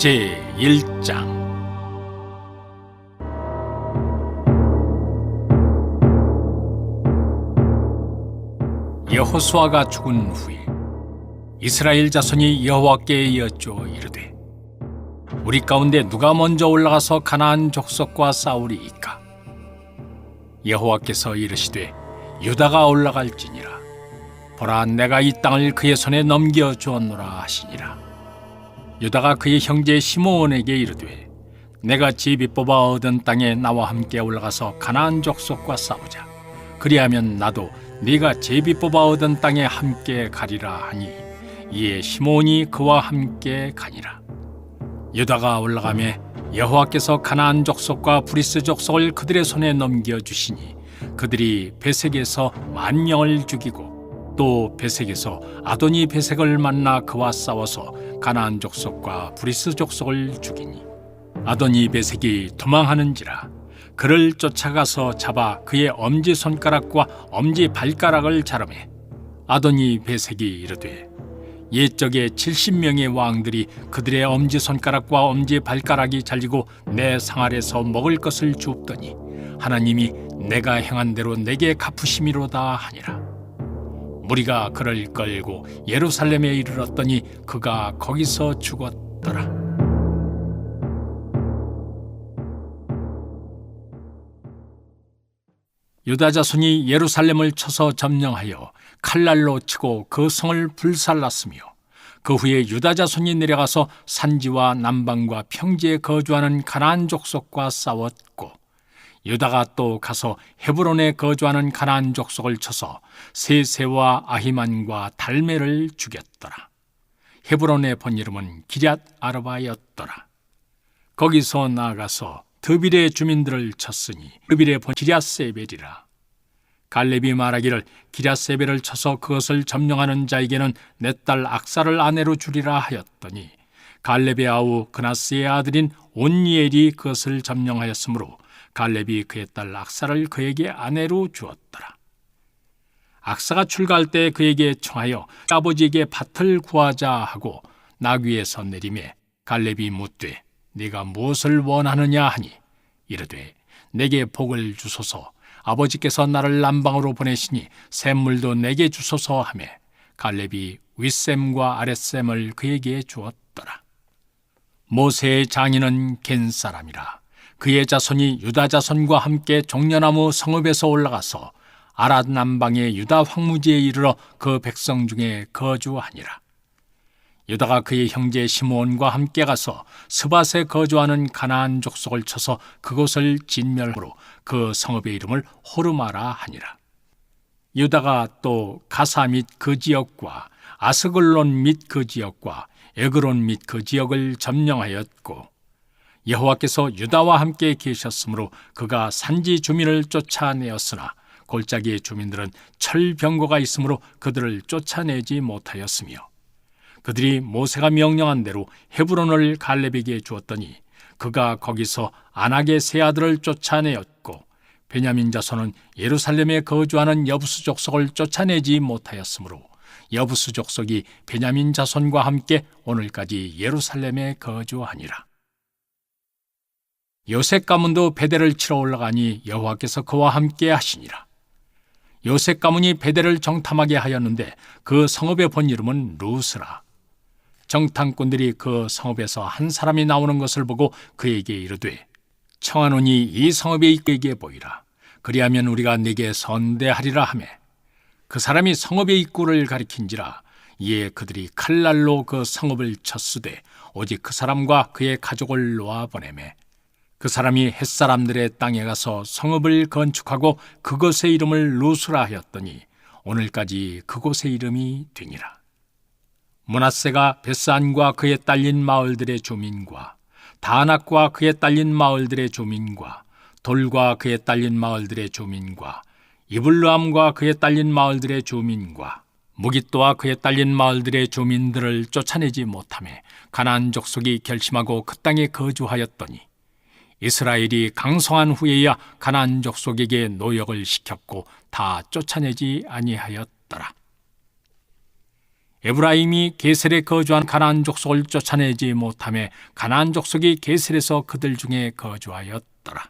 제1장. 여호수아가 죽은 후에 이스라엘 자손이 여호와께 여쭈어 이르되, 우리 가운데 누가 먼저 올라가서 가나안 족속과 싸우리이까? 여호와께서 이르시되, 유다가 올라갈지니라. 보라, 내가 이 땅을 그의 손에 넘겨 주었노라 하시니라. 유다가 그의 형제 시므온에게 이르되, 내가 제비 뽑아 얻은 땅에 나와 함께 올라가서 가나안 족속과 싸우자. 그리하면 나도 네가 제비 뽑아 얻은 땅에 함께 가리라 하니, 이에 시므온이 그와 함께 가니라. 유다가 올라가매 여호와께서 가나안 족속과 브리스 족속을 그들의 손에 넘겨 주시니, 그들이 베색에서 만명을 죽이고 또 베색에서 아도니 베색을 만나 그와 싸워서 가나안 족속과 브리스 족속을 죽이니, 아도니 베색이 도망하는지라 그를 쫓아가서 잡아 그의 엄지손가락과 엄지발가락을 자르매, 아도니 베색이 이르되, 옛적에 70명의 왕들이 그들의 엄지손가락과 엄지발가락이 잘리고 내 상알에서 먹을 것을 주옵더니 하나님이 내가 행한 대로 내게 갚으심이로다 하니라. 무리가 그를 끌고 예루살렘에 이르렀더니 그가 거기서 죽었더라. 유다 자손이 예루살렘을 쳐서 점령하여 칼날로 치고 그 성을 불살랐으며, 그 후에 유다 자손이 내려가서 산지와 남방과 평지에 거주하는 가나안 족속과 싸웠고, 유다가 또 가서 헤브론에 거주하는 가나안 족속을 쳐서 세세와 아히만과 달메를 죽였더라. 헤브론의 본이름은 기럇 아르바였더라. 거기서 나아가서 드빌의 주민들을 쳤으니 드빌의 본 기럇세벨이라. 갈렙이 말하기를, 기럇세벨을 쳐서 그것을 점령하는 자에게는 내 딸 악사를 아내로 주리라 하였더니, 갈렙의 아우 그나스의 아들인 온니엘이 그것을 점령하였으므로 갈렙이 그의 딸 악사를 그에게 아내로 주었더라. 악사가 출가할 때 그에게 청하여 아버지에게 밭을 구하자 하고 나귀에서 내리매, 갈렙이 묻되, 네가 무엇을 원하느냐 하니, 이르되, 내게 복을 주소서. 아버지께서 나를 남방으로 보내시니 샘물도 내게 주소서 하매, 갈렙이 윗샘과 아랫샘을 그에게 주었더라. 모세의 장인은 겐 사람이라. 그의 자손이 유다 자손과 함께 종려나무 성읍에서 올라가서 아랏 남방의 유다 황무지에 이르러 그 백성 중에 거주하니라. 유다가 그의 형제 시므온과 함께 가서 스밧에 거주하는 가나안 족속을 쳐서 그곳을 진멸하므로 그 성읍의 이름을 호르마라 하니라. 유다가 또 가사 및 그 지역과 아스글론 및 그 지역과 에그론 및 그 지역을 점령하였고, 여호와께서 유다와 함께 계셨으므로 그가 산지 주민을 쫓아내었으나 골짜기의 주민들은 철병거가 있으므로 그들을 쫓아내지 못하였으며, 그들이 모세가 명령한 대로 헤브론을 갈렙에게 주었더니 그가 거기서 아낙의 세 아들을 쫓아내었고, 베냐민 자손은 예루살렘에 거주하는 여부수 족속을 쫓아내지 못하였으므로 여부수 족속이 베냐민 자손과 함께 오늘까지 예루살렘에 거주하니라. 요셉 가문도 베델을 치러 올라가니 여호와께서 그와 함께 하시니라. 요셉 가문이 베델을 정탐하게 하였는데 그 성읍의 본 이름은 루스라. 정탐꾼들이 그 성읍에서 한 사람이 나오는 것을 보고 그에게 이르되, 청하노니 이 성읍의 입구에게 보이라. 그리하면 우리가 네게 선대하리라 하매, 그 사람이 성읍의 입구를 가리킨지라. 이에 그들이 칼날로 그 성읍을 쳤으되 오직 그 사람과 그의 가족을 놓아 보내매, 그 사람이 햇사람들의 땅에 가서 성읍을 건축하고 그곳의 이름을 루스라 하였더니 오늘까지 그곳의 이름이 되니라. 므낫세가 벳산과 그에 딸린 마을들의 주민과 다낙과 그에 딸린 마을들의 주민과 돌과 그에 딸린 마을들의 주민과 이블루암과 그에 딸린 마을들의 주민과 무깃도와 그에 딸린 마을들의 주민들을 쫓아내지 못하매 가나안 족속이 결심하고 그 땅에 거주하였더니, 이스라엘이 강성한 후에야 가나안 족속에게 노역을 시켰고 다 쫓아내지 아니하였더라. 에브라임이 게셀에 거주한 가나안 족속을 쫓아내지 못하며 가나안 족속이 게셀에서 그들 중에 거주하였더라.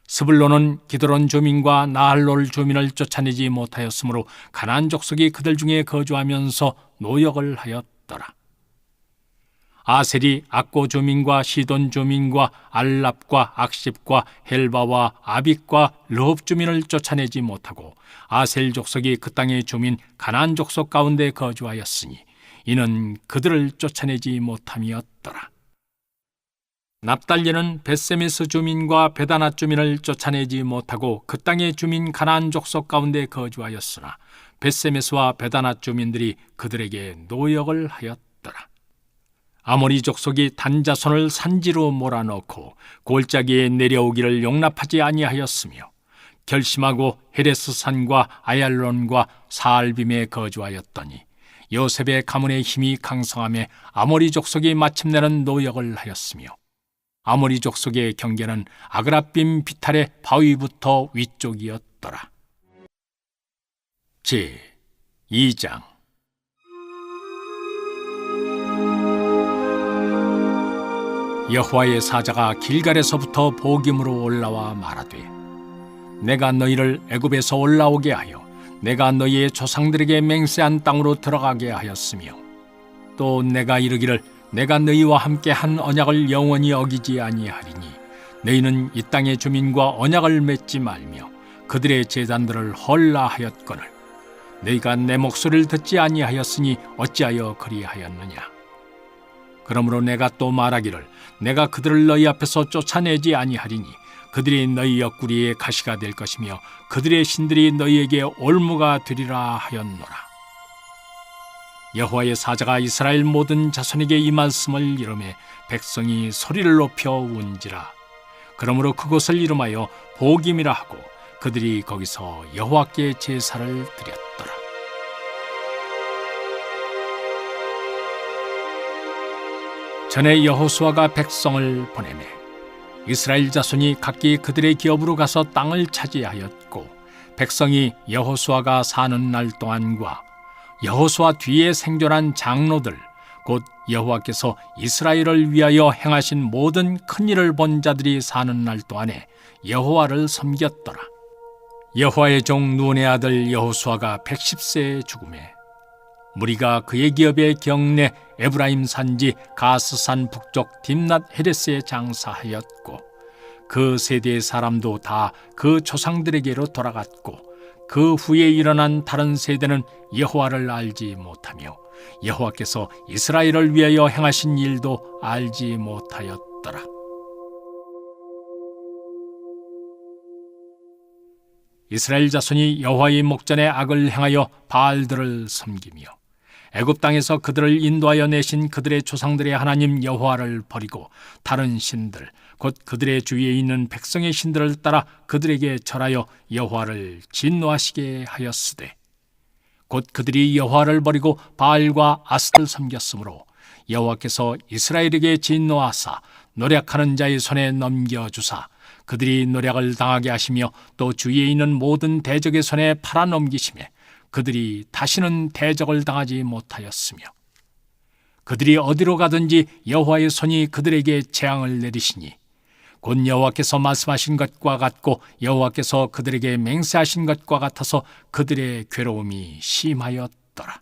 스불론은 기드론 주민과 나할롤 주민을 쫓아내지 못하였으므로 가나안 족속이 그들 중에 거주하면서 노역을 하였더라. 아셀이 악고 주민과 시돈 주민과 알랍과 악십과 헬바와 아빅과 르홉 주민을 쫓아내지 못하고 아셀 족속이 그 땅의 주민 가나안 족속 가운데 거주하였으니 이는 그들을 쫓아내지 못함이었더라. 납달리는 벳세메스 주민과 베다낫 주민을 쫓아내지 못하고 그 땅의 주민 가나안 족속 가운데 거주하였으나 벳세메스와 베다낫 주민들이 그들에게 노역을 하였더라. 아모리 족속이 단자손을 산지로 몰아넣고 골짜기에 내려오기를 용납하지 아니하였으며 결심하고 헤레스산과 아얄론과 사알빔에 거주하였더니 요셉의 가문의 힘이 강성하며 아모리 족속이 마침내는 노역을 하였으며 아모리 족속의 경계는 아그라빔 비탈의 바위부터 위쪽이었더라. 제 2장. 여호와의 사자가 길갈에서부터 보김으로 올라와 말하되 내가 너희를 애굽에서 올라오게 하여 내가 너희의 조상들에게 맹세한 땅으로 들어가게 하였으며 또 내가 이르기를 내가 너희와 함께 한 언약을 영원히 어기지 아니하리니 너희는 이 땅의 주민과 언약을 맺지 말며 그들의 제단들을 헐라하였거늘 너희가 내 목소리를 듣지 아니하였으니 어찌하여 그리하였느냐. 그러므로 내가 또 말하기를 내가 그들을 너희 앞에서 쫓아내지 아니하리니 그들이 너희 옆구리에 가시가 될 것이며 그들의 신들이 너희에게 올무가 되리라 하였노라. 여호와의 사자가 이스라엘 모든 자손에게 이 말씀을 이르매 백성이 소리를 높여 운지라. 그러므로 그곳을 이름하여 보김이라 하고 그들이 거기서 여호와께 제사를 드렸더라. 전에 여호수아가 백성을 보내매 이스라엘 자손이 각기 그들의 기업으로 가서 땅을 차지하였고 백성이 여호수아가 사는 날 동안과 여호수아 뒤에 생존한 장로들 곧 여호와께서 이스라엘을 위하여 행하신 모든 큰 일을 본 자들이 사는 날 동안에 여호와를 섬겼더라. 여호와의 종 눈의 아들 여호수아가 110세에 죽음에 무리가 그의 기업의 경내 에브라임 산지 가스산 북쪽 딥낫 헤레스에 장사하였고 그 세대의 사람도 다 그 조상들에게로 돌아갔고 그 후에 일어난 다른 세대는 여호와를 알지 못하며 여호와께서 이스라엘을 위하여 행하신 일도 알지 못하였더라. 이스라엘 자손이 여호와의 목전에 악을 행하여 바알들을 섬기며 애굽 땅에서 그들을 인도하여 내신 그들의 조상들의 하나님 여호와를 버리고 다른 신들 곧 그들의 주위에 있는 백성의 신들을 따라 그들에게 절하여 여호와를 진노하시게 하였으되 곧 그들이 여호와를 버리고 바알과 아스타를 섬겼으므로 여호와께서 이스라엘에게 진노하사 노략하는 자의 손에 넘겨주사 그들이 노략을 당하게 하시며 또 주위에 있는 모든 대적의 손에 팔아넘기시매 그들이 다시는 대적을 당하지 못하였으며 그들이 어디로 가든지 여호와의 손이 그들에게 재앙을 내리시니 곧 여호와께서 말씀하신 것과 같고 여호와께서 그들에게 맹세하신 것과 같아서 그들의 괴로움이 심하였더라.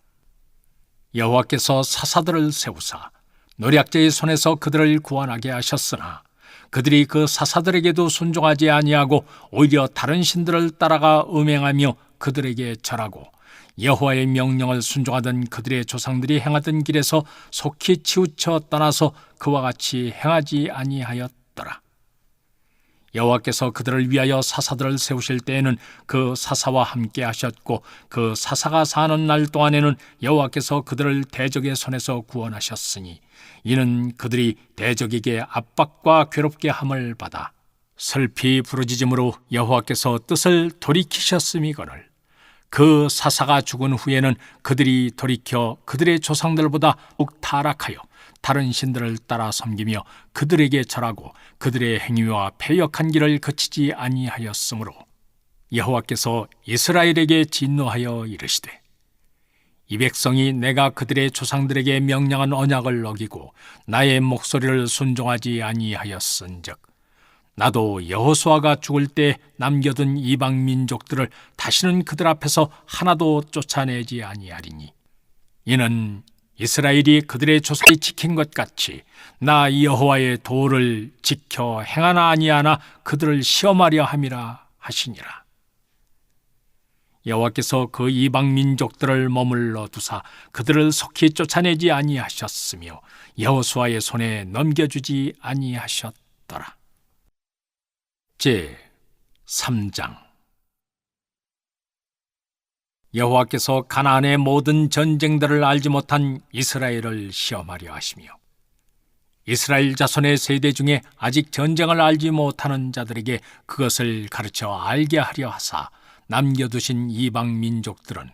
여호와께서 사사들을 세우사 노략자의 손에서 그들을 구원하게 하셨으나 그들이 그 사사들에게도 순종하지 아니하고 오히려 다른 신들을 따라가 음행하며 그들에게 절하고 여호와의 명령을 순종하던 그들의 조상들이 행하던 길에서 속히 치우쳐 떠나서 그와 같이 행하지 아니하였더라. 여호와께서 그들을 위하여 사사들을 세우실 때에는 그 사사와 함께 하셨고 그 사사가 사는 날 동안에는 여호와께서 그들을 대적의 손에서 구원하셨으니 이는 그들이 대적에게 압박과 괴롭게 함을 받아 슬피 부르짖음으로 여호와께서 뜻을 돌이키셨음이거늘 그 사사가 죽은 후에는 그들이 돌이켜 그들의 조상들보다 욱 타락하여 다른 신들을 따라 섬기며 그들에게 절하고 그들의 행위와 패역한 길을 그치지 아니하였으므로 여호와께서 이스라엘에게 진노하여 이르시되 이 백성이 내가 그들의 조상들에게 명령한 언약을 어기고 나의 목소리를 순종하지 아니하였은즉 나도 여호수아가 죽을 때 남겨둔 이방 민족들을 다시는 그들 앞에서 하나도 쫓아내지 아니하리니 이는 이스라엘이 그들의 조상이 지킨 것 같이 나 여호와의 도를 지켜 행하나 아니하나 그들을 시험하려 함이라 하시니라. 여호와께서 그 이방 민족들을 머물러 두사 그들을 속히 쫓아내지 아니하셨으며 여호수아의 손에 넘겨주지 아니하셨더라. 제 3장. 여호와께서 가나안의 모든 전쟁들을 알지 못한 이스라엘을 시험하려 하시며 이스라엘 자손의 세대 중에 아직 전쟁을 알지 못하는 자들에게 그것을 가르쳐 알게 하려 하사 남겨두신 이방 민족들은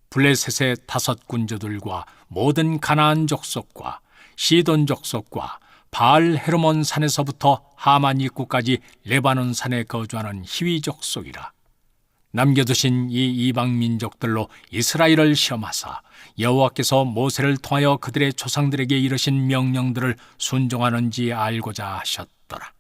블레셋의 5 군주들과 모든 가나안 족속과 시돈 족속과 바알 헤르몬 산에서부터 하만 입구까지 레바논 산에 거주하는 히위 족속이라. 남겨두신 이 이방 민족들로 이스라엘을 시험하사 여호와께서 모세를 통하여 그들의 조상들에게 이르신 명령들을 순종하는지 알고자 하셨더라.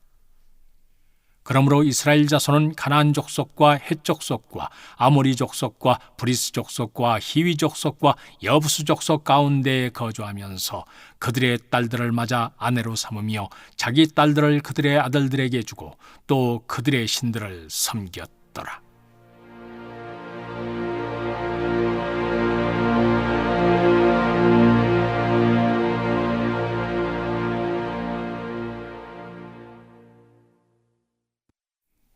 그러므로 이스라엘 자손은 가나안 족속과 헷 족속과 아모리 족속과 브리스 족속과 히위 족속과 여부수 족속 가운데에 거주하면서 그들의 딸들을 맞아 아내로 삼으며 자기 딸들을 그들의 아들들에게 주고 또 그들의 신들을 섬겼더라.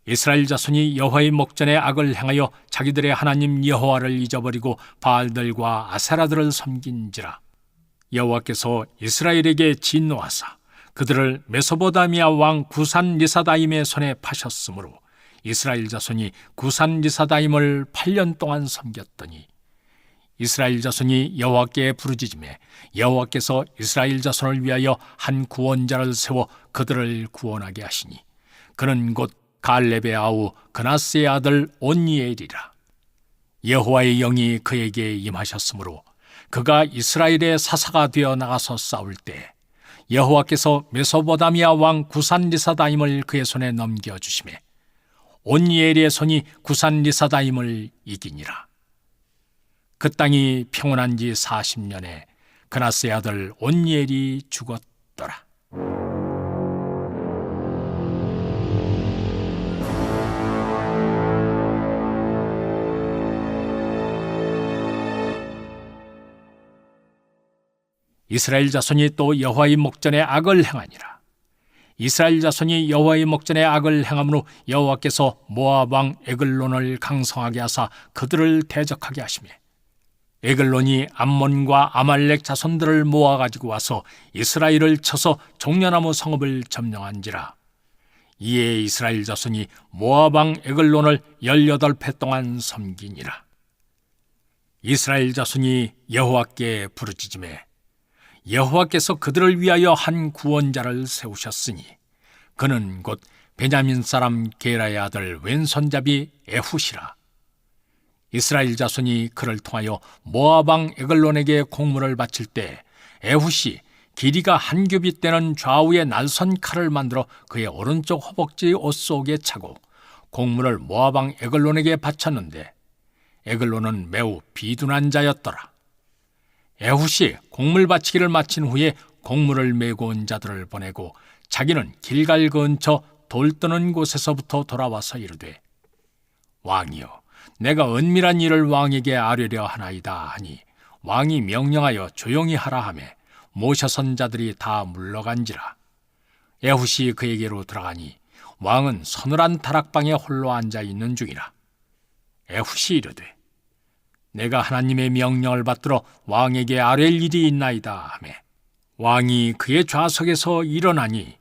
이스라엘 자손이 여호와의 목전에 악을 행하여 자기들의 하나님 여호와를 잊어버리고 바알들과 아세라들을 섬긴지라. 여호와께서 이스라엘에게 진노하사 그들을 메소포다미아 왕 구산 리사다임의 손에 파셨으므로 이스라엘 자손이 구산 리사다임을 8년 동안 섬겼더니 이스라엘 자손이 여호와께 부르짖음에 여호와께서 이스라엘 자손을 위하여 한 구원자를 세워 그들을 구원하게 하시니 그는 곧 갈렙의 아우 그나스의 아들 온니엘이라. 여호와의 영이 그에게 임하셨으므로 그가 이스라엘의 사사가 되어 나가서 싸울 때 여호와께서 메소포다미아 왕 구산 리사다임을 그의 손에 넘겨주시매 온니엘의 손이 구산 리사다임을 이기니라. 그 땅이 평온한 지 40년에 그나스의 아들 온니엘이 죽었더라. 이스라엘 자손이 또 여호와의 목전에 악을 행하니라. 이스라엘 자손이 여호와의 목전에 악을 행함으로 여호와께서 모압 왕 에글론을 강성하게 하사 그들을 대적하게 하시며 에글론이 암몬과 아말렉 자손들을 모아가지고 와서 이스라엘을 쳐서 종려나무 성읍을 점령한지라. 이에 이스라엘 자손이 모압 왕 에글론을 18회 동안 섬기니라. 이스라엘 자손이 여호와께 부르짖음에 여호와께서 그들을 위하여 한 구원자를 세우셨으니 그는 곧 베냐민 사람 게라의 아들 왼손잡이 에훗이라. 이스라엘 자손이 그를 통하여 모압 왕 에글론에게 공물을 바칠 때 에훗이 길이가 한 규빗 되는 좌우에 날선 칼을 만들어 그의 오른쪽 허벅지 옷 속에 차고 공물을 모압 왕 에글론에게 바쳤는데 에글론은 매우 비둔한 자였더라. 에훗이 공물 바치기를 마친 후에 공물을 메고 온 자들을 보내고 자기는 길갈 근처 돌 뜨는 곳에서부터 돌아와서 이르되 왕이여 내가 은밀한 일을 왕에게 아뢰려 하나이다 하니 왕이 명령하여 조용히 하라 하매 모셔선 자들이 다 물러간지라. 에훗이 그에게로 들어가니 왕은 서늘한 다락방에 홀로 앉아 있는 중이라. 에훗이 이르되 내가 하나님의 명령을 받들어 왕에게 아뢰 일이 있나이다 하매 왕이 그의 좌석에서 일어나니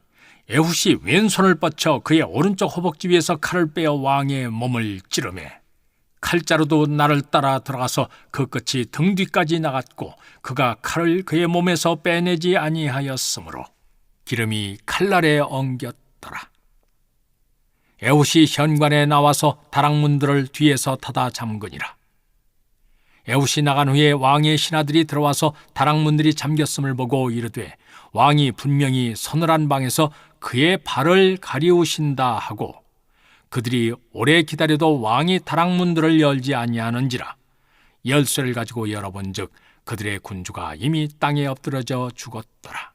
에훗이 왼손을 뻗쳐 그의 오른쪽 허벅지 위에서 칼을 빼어 왕의 몸을 찌르매 칼자루도 나를 따라 들어가서 그 끝이 등 뒤까지 나갔고 그가 칼을 그의 몸에서 빼내지 아니하였으므로 기름이 칼날에 엉겼더라. 에훗이 현관에 나와서 다락문들을 뒤에서 닫아 잠그니라. 에훗이 나간 후에 왕의 신하들이 들어와서 다락문들이 잠겼음을 보고 이르되 왕이 분명히 서늘한 방에서 그의 발을 가리우신다 하고 그들이 오래 기다려도 왕이 다락문들을 열지 아니하는지라 열쇠를 가지고 열어본즉 그들의 군주가 이미 땅에 엎드러져 죽었더라.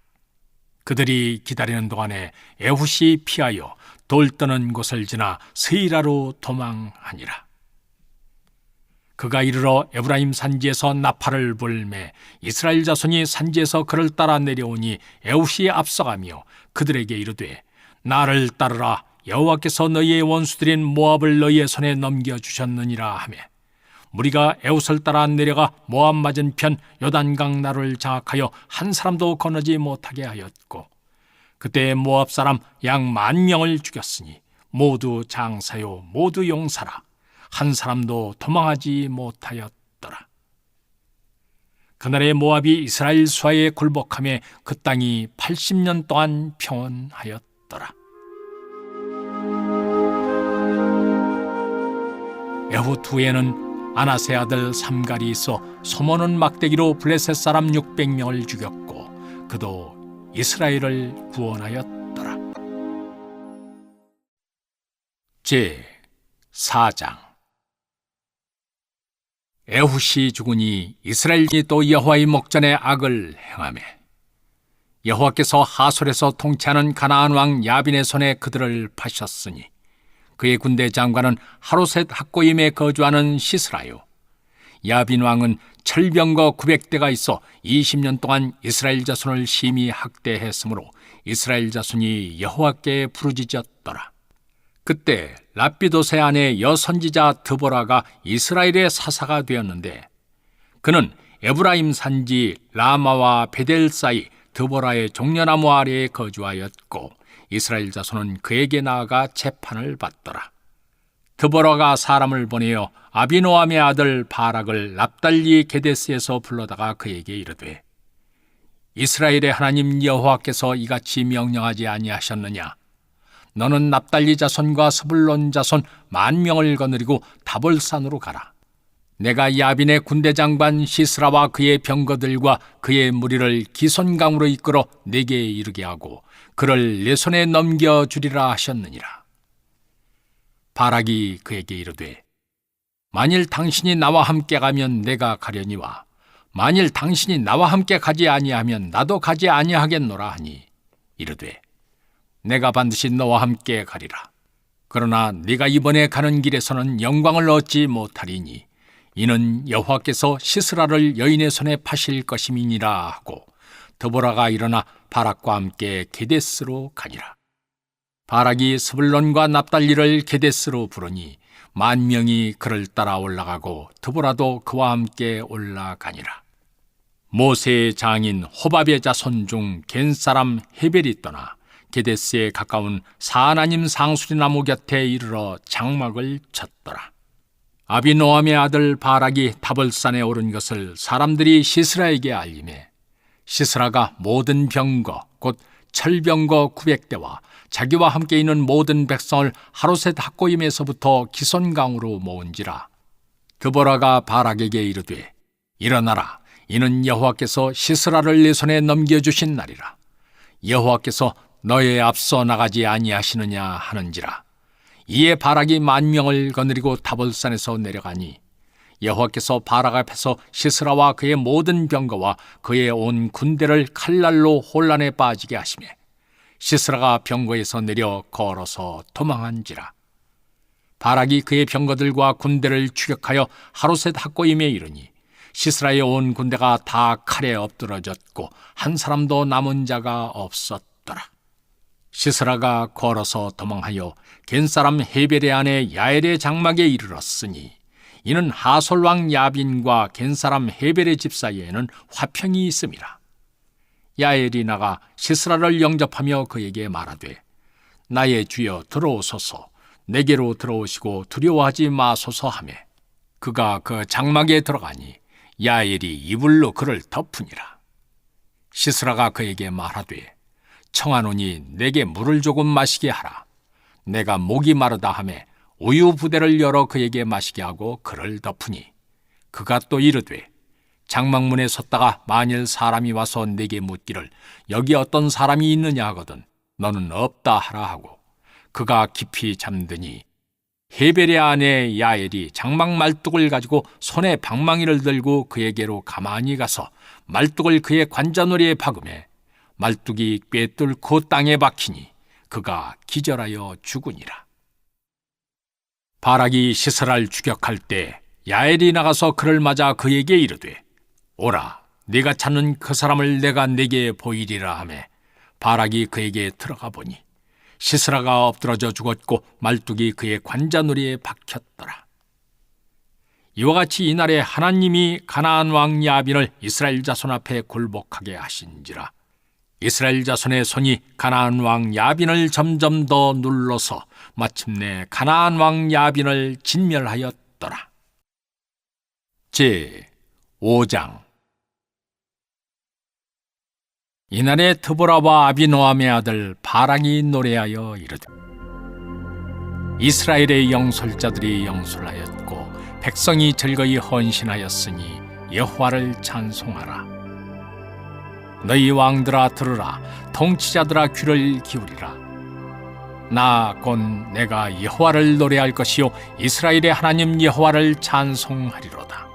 그들이 기다리는 동안에 에훗이 피하여 돌 떠는 곳을 지나 스이라로 도망하니라. 그가 이르러 에브라임 산지에서 나팔을 불매 이스라엘 자손이 산지에서 그를 따라 내려오니 에훗이 앞서가며 그들에게 이르되 나를 따르라. 여호와께서 너희의 원수들인 모압을 너희의 손에 넘겨주셨느니라 하매 무리가 에훗을 따라 내려가 모압 맞은편 요단강 나루를 장악하여 한 사람도 건너지 못하게 하였고 그때 모압 사람 약 10,000명을 죽였으니 모두 장사요 모두 용사라. 한 사람도 도망하지 못하였더라. 그날에 모압이 이스라엘 수하에 굴복하며 그 땅이 80년 동안 평온하였더라. 에훗 후에는 아나세 아들 삼갈이 있어 소모는 막대기로 블레셋 사람 600명을 죽였고 그도 이스라엘을 구원하였더라. 제 4장. 에훗이 죽으니 이스라엘이 또 여호와의 목전에 악을 행하매 여호와께서 하솔에서 통치하는 가나안 왕 야빈의 손에 그들을 파셨으니 그의 군대 장관은 하로셋 학고임에 거주하는 시스라요. 야빈 왕은 철병거 900대가 있어 20년 동안 이스라엘 자손을 심히 학대했으므로 이스라엘 자손이 여호와께 부르짖었더라. 그때 랍비도세 아내 여선지자 드보라가 이스라엘의 사사가 되었는데 그는 에브라임 산지 라마와 베델 사이 드보라의 종려나무 아래에 거주하였고 이스라엘 자손은 그에게 나아가 재판을 받더라. 드보라가 사람을 보내어 아비노함의 아들 바락을 납달리 게데스에서 불러다가 그에게 이르되 이스라엘의 하나님 여호와께서 이같이 명령하지 아니하셨느냐? 너는 납달리 자손과 스불론 자손 10,000명을 거느리고 다볼산으로 가라. 내가 야빈의 군대 장관 시스라와 그의 병거들과 그의 무리를 기손강으로 이끌어 내게 이르게 하고 그를 내 손에 넘겨주리라 하셨느니라. 바락이 그에게 이르되 만일 당신이 나와 함께 가면 내가 가려니와 만일 당신이 나와 함께 가지 아니하면 나도 가지 아니하겠노라 하니 이르되 내가 반드시 너와 함께 가리라. 그러나 네가 이번에 가는 길에서는 영광을 얻지 못하리니 이는 여호와께서 시스라를 여인의 손에 파실 것임이니라 하고 드보라가 일어나 바락과 함께 게데스로 가니라. 바락이 스불론과 납달리를 게데스로 부르니 10,000명이 그를 따라 올라가고 드보라도 그와 함께 올라가니라. 모세의 장인 호밥의 자손 중 겐 사람 헤벨이 떠나 게데스에 가까운 사하나님 상수리 나무 곁에 이르러 장막을 쳤더라. 아비노함의 아들 바락이 다볼산에 오른 것을 사람들이 시스라에게 알림해 시스라가 모든 병거 곧 철병거 900대와 자기와 함께 있는 모든 백성을 하로셋 학고임에서부터 기손강으로 모은지라. 드보라가 바락에게 이르되 일어나라. 이는 여호와께서 시스라를 내 손에 넘겨주신 날이라. 여호와께서 너의 앞서 나가지 아니하시느냐 하는지라. 이에 바락이 10,000명을 거느리고 다볼산에서 내려가니 여호와께서 바락 앞에서 시스라와 그의 모든 병거와 그의 온 군대를 칼날로 혼란에 빠지게 하시매 시스라가 병거에서 내려 걸어서 도망한지라. 바락이 그의 병거들과 군대를 추격하여 하로셋 학고임에 이르니 시스라의 온 군대가 다 칼에 엎드러졌고 한 사람도 남은 자가 없었더라. 시스라가 걸어서 도망하여 겐사람 헤벨의 아내 야엘의 장막에 이르렀으니 이는 하솔왕 야빈과 겐사람 헤벨의 집 사이에는 화평이 있음이라. 야엘이 나가 시스라를 영접하며 그에게 말하되 나의 주여 들어오소서. 내게로 들어오시고 두려워하지 마소서 하매 그가 그 장막에 들어가니 야엘이 이불로 그를 덮으니라. 시스라가 그에게 말하되 청하노니 내게 물을 조금 마시게 하라. 내가 목이 마르다 하매 우유 부대를 열어 그에게 마시게 하고 그를 덮으니 그가 또 이르되 장막문에 섰다가 만일 사람이 와서 내게 묻기를 여기 어떤 사람이 있느냐 하거든 너는 없다 하라 하고 그가 깊이 잠드니 헤벨의 아내 야엘이 장막 말뚝을 가지고 손에 방망이를 들고 그에게로 가만히 가서 말뚝을 그의 관자놀이에 박음에 말뚝이 꿰뚫고 땅에 박히니 그가 기절하여 죽으니라. 바락이 시스라를 추격할 때 야엘이 나가서 그를 맞아 그에게 이르되 오라 네가 찾는 그 사람을 내가 네게 보이리라 하매 바락이 그에게 들어가 보니 시스라가 엎드러져 죽었고 말뚝이 그의 관자놀이에 박혔더라. 이와 같이 이날에 하나님이 가나안 왕 야빈을 이스라엘 자손 앞에 굴복하게 하신지라. 이스라엘 자손의 손이 가나안 왕 야빈을 점점 더 눌러서 마침내 가나안 왕 야빈을 진멸하였더라. 제 5장. 이날에 드보라와 아비노함의 아들 바락이 노래하여 이르되 이스라엘의 영솔자들이 영솔하였고 백성이 즐거이 헌신하였으니 여호와를 찬송하라. 너희 왕들아 들으라. 통치자들아 귀를 기울이라. 나 곧 내가 여호와를 노래할 것이요 이스라엘의 하나님 여호와를 찬송하리로다.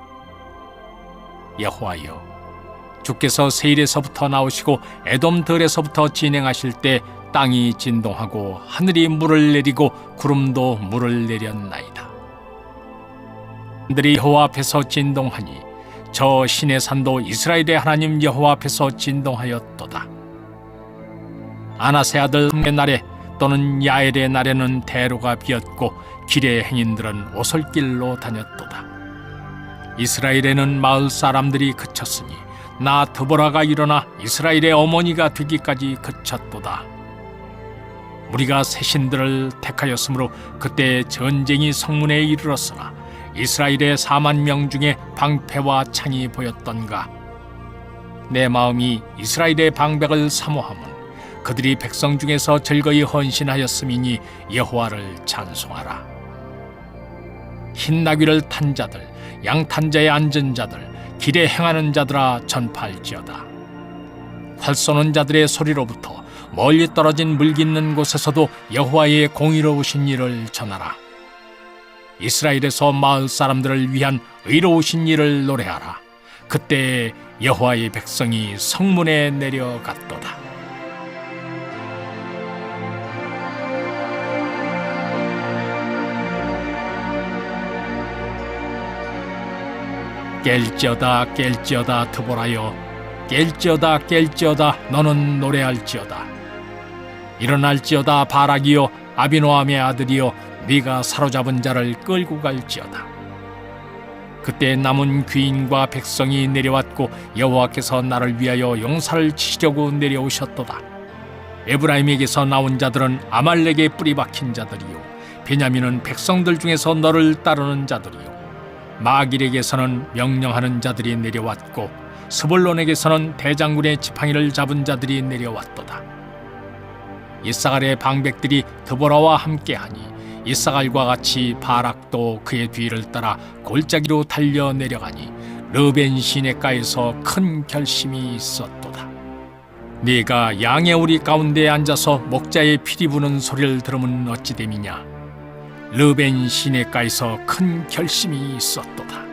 여호와여, 주께서 세일에서부터 나오시고 에돔들에서부터 진행하실 때 땅이 진동하고 하늘이 물을 내리고 구름도 물을 내렸나이다. 들이 여호와 앞에서 진동하니 저 신의 산도 이스라엘의 하나님 여호와 앞에서 진동하였도다. 아나세 아들 의 날에 또는 야엘의 날에는 대로가 비었고 길의 행인들은 오솔길로 다녔도다. 이스라엘에는 마을 사람들이 그쳤으니 나 드보라가 일어나 이스라엘의 어머니가 되기까지 그쳤도다. 우리가 새 신들을 택하였으므로 그때 전쟁이 성문에 이르렀으나 이스라엘의 4만 명 중에 방패와 창이 보였던가. 내 마음이 이스라엘의 방백을 사모함은 그들이 백성 중에서 즐거이 헌신하였음이니 여호와를 찬송하라. 흰 나귀를 탄 자들, 양탄 자에 앉은 자들, 길에 행하는 자들아 전파할지어다. 활 쏘는 자들의 소리로부터 멀리 떨어진 물 깃는 곳에서도 여호와의 공의로우신 일을 전하라. 이스라엘에서 마을 사람들을 위한 의로우신 일을 노래하라. 그때 여호와의 백성이 성문에 내려갔도다. 깰지어다 깰지어다 드보라여, 깰지어다 깰지어다 너는 노래할지어다. 일어날지어다 바락이여, 아비노함의 아들이여, 네가 사로잡은 자를 끌고 갈지어다. 그때 남은 귀인과 백성이 내려왔고 여호와께서 나를 위하여 용사를 치시려고 내려오셨도다. 에브라임에게서 나온 자들은 아말렉의 뿌리 박힌 자들이요, 베냐민은 백성들 중에서 너를 따르는 자들이요, 마길에게서는 명령하는 자들이 내려왔고 스불론에게서는 대장군의 지팡이를 잡은 자들이 내려왔도다. 이사갈의 방백들이 드보라와 함께하니 이사갈과 같이 바락도 그의 뒤를 따라 골짜기로 달려 내려가니 르벤 시내가에서 큰 결심이 있었도다. 네가 양의 우리 가운데에 앉아서 목자의 피리 부는 소리를 들으면 어찌 됨이냐. 르벤 시내가에서 큰 결심이 있었도다.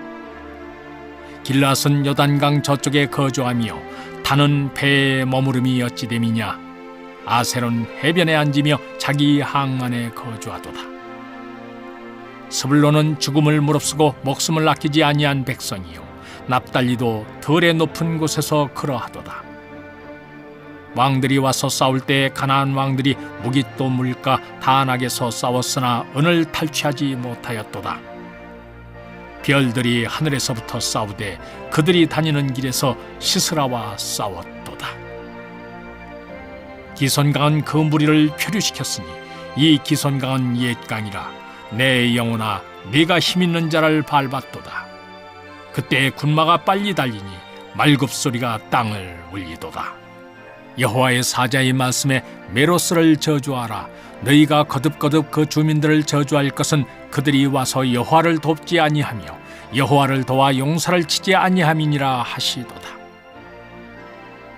길앗은 요단강 저쪽에 거주하며 단은 배에 머무름이 어찌 됨이냐. 아셀은 해변에 앉으며 자기 항안에 거주하도다. 스불론은 죽음을 무릅쓰고 목숨을 아끼지 아니한 백성이요, 납달리도 덜의 높은 곳에서 그러하도다. 왕들이 와서 싸울 때 가나안 왕들이 무깃도 물가 다안악에서 싸웠으나 은을 탈취하지 못하였도다. 별들이 하늘에서부터 싸우되 그들이 다니는 길에서 시스라와 싸웠도다. 기손강은 그 무리를 표류시켰으니 이 기손강은 옛 강이라. 내 영혼아, 네가 힘있는 자를 밟았도다. 그때 군마가 빨리 달리니 말굽소리가 땅을 울리도다. 여호와의 사자의 말씀에 메로스를 저주하라. 너희가 거듭거듭 그 주민들을 저주할 것은 그들이 와서 여호와를 돕지 아니하며 여호와를 도와 용사를 치지 아니함이니라 하시도다.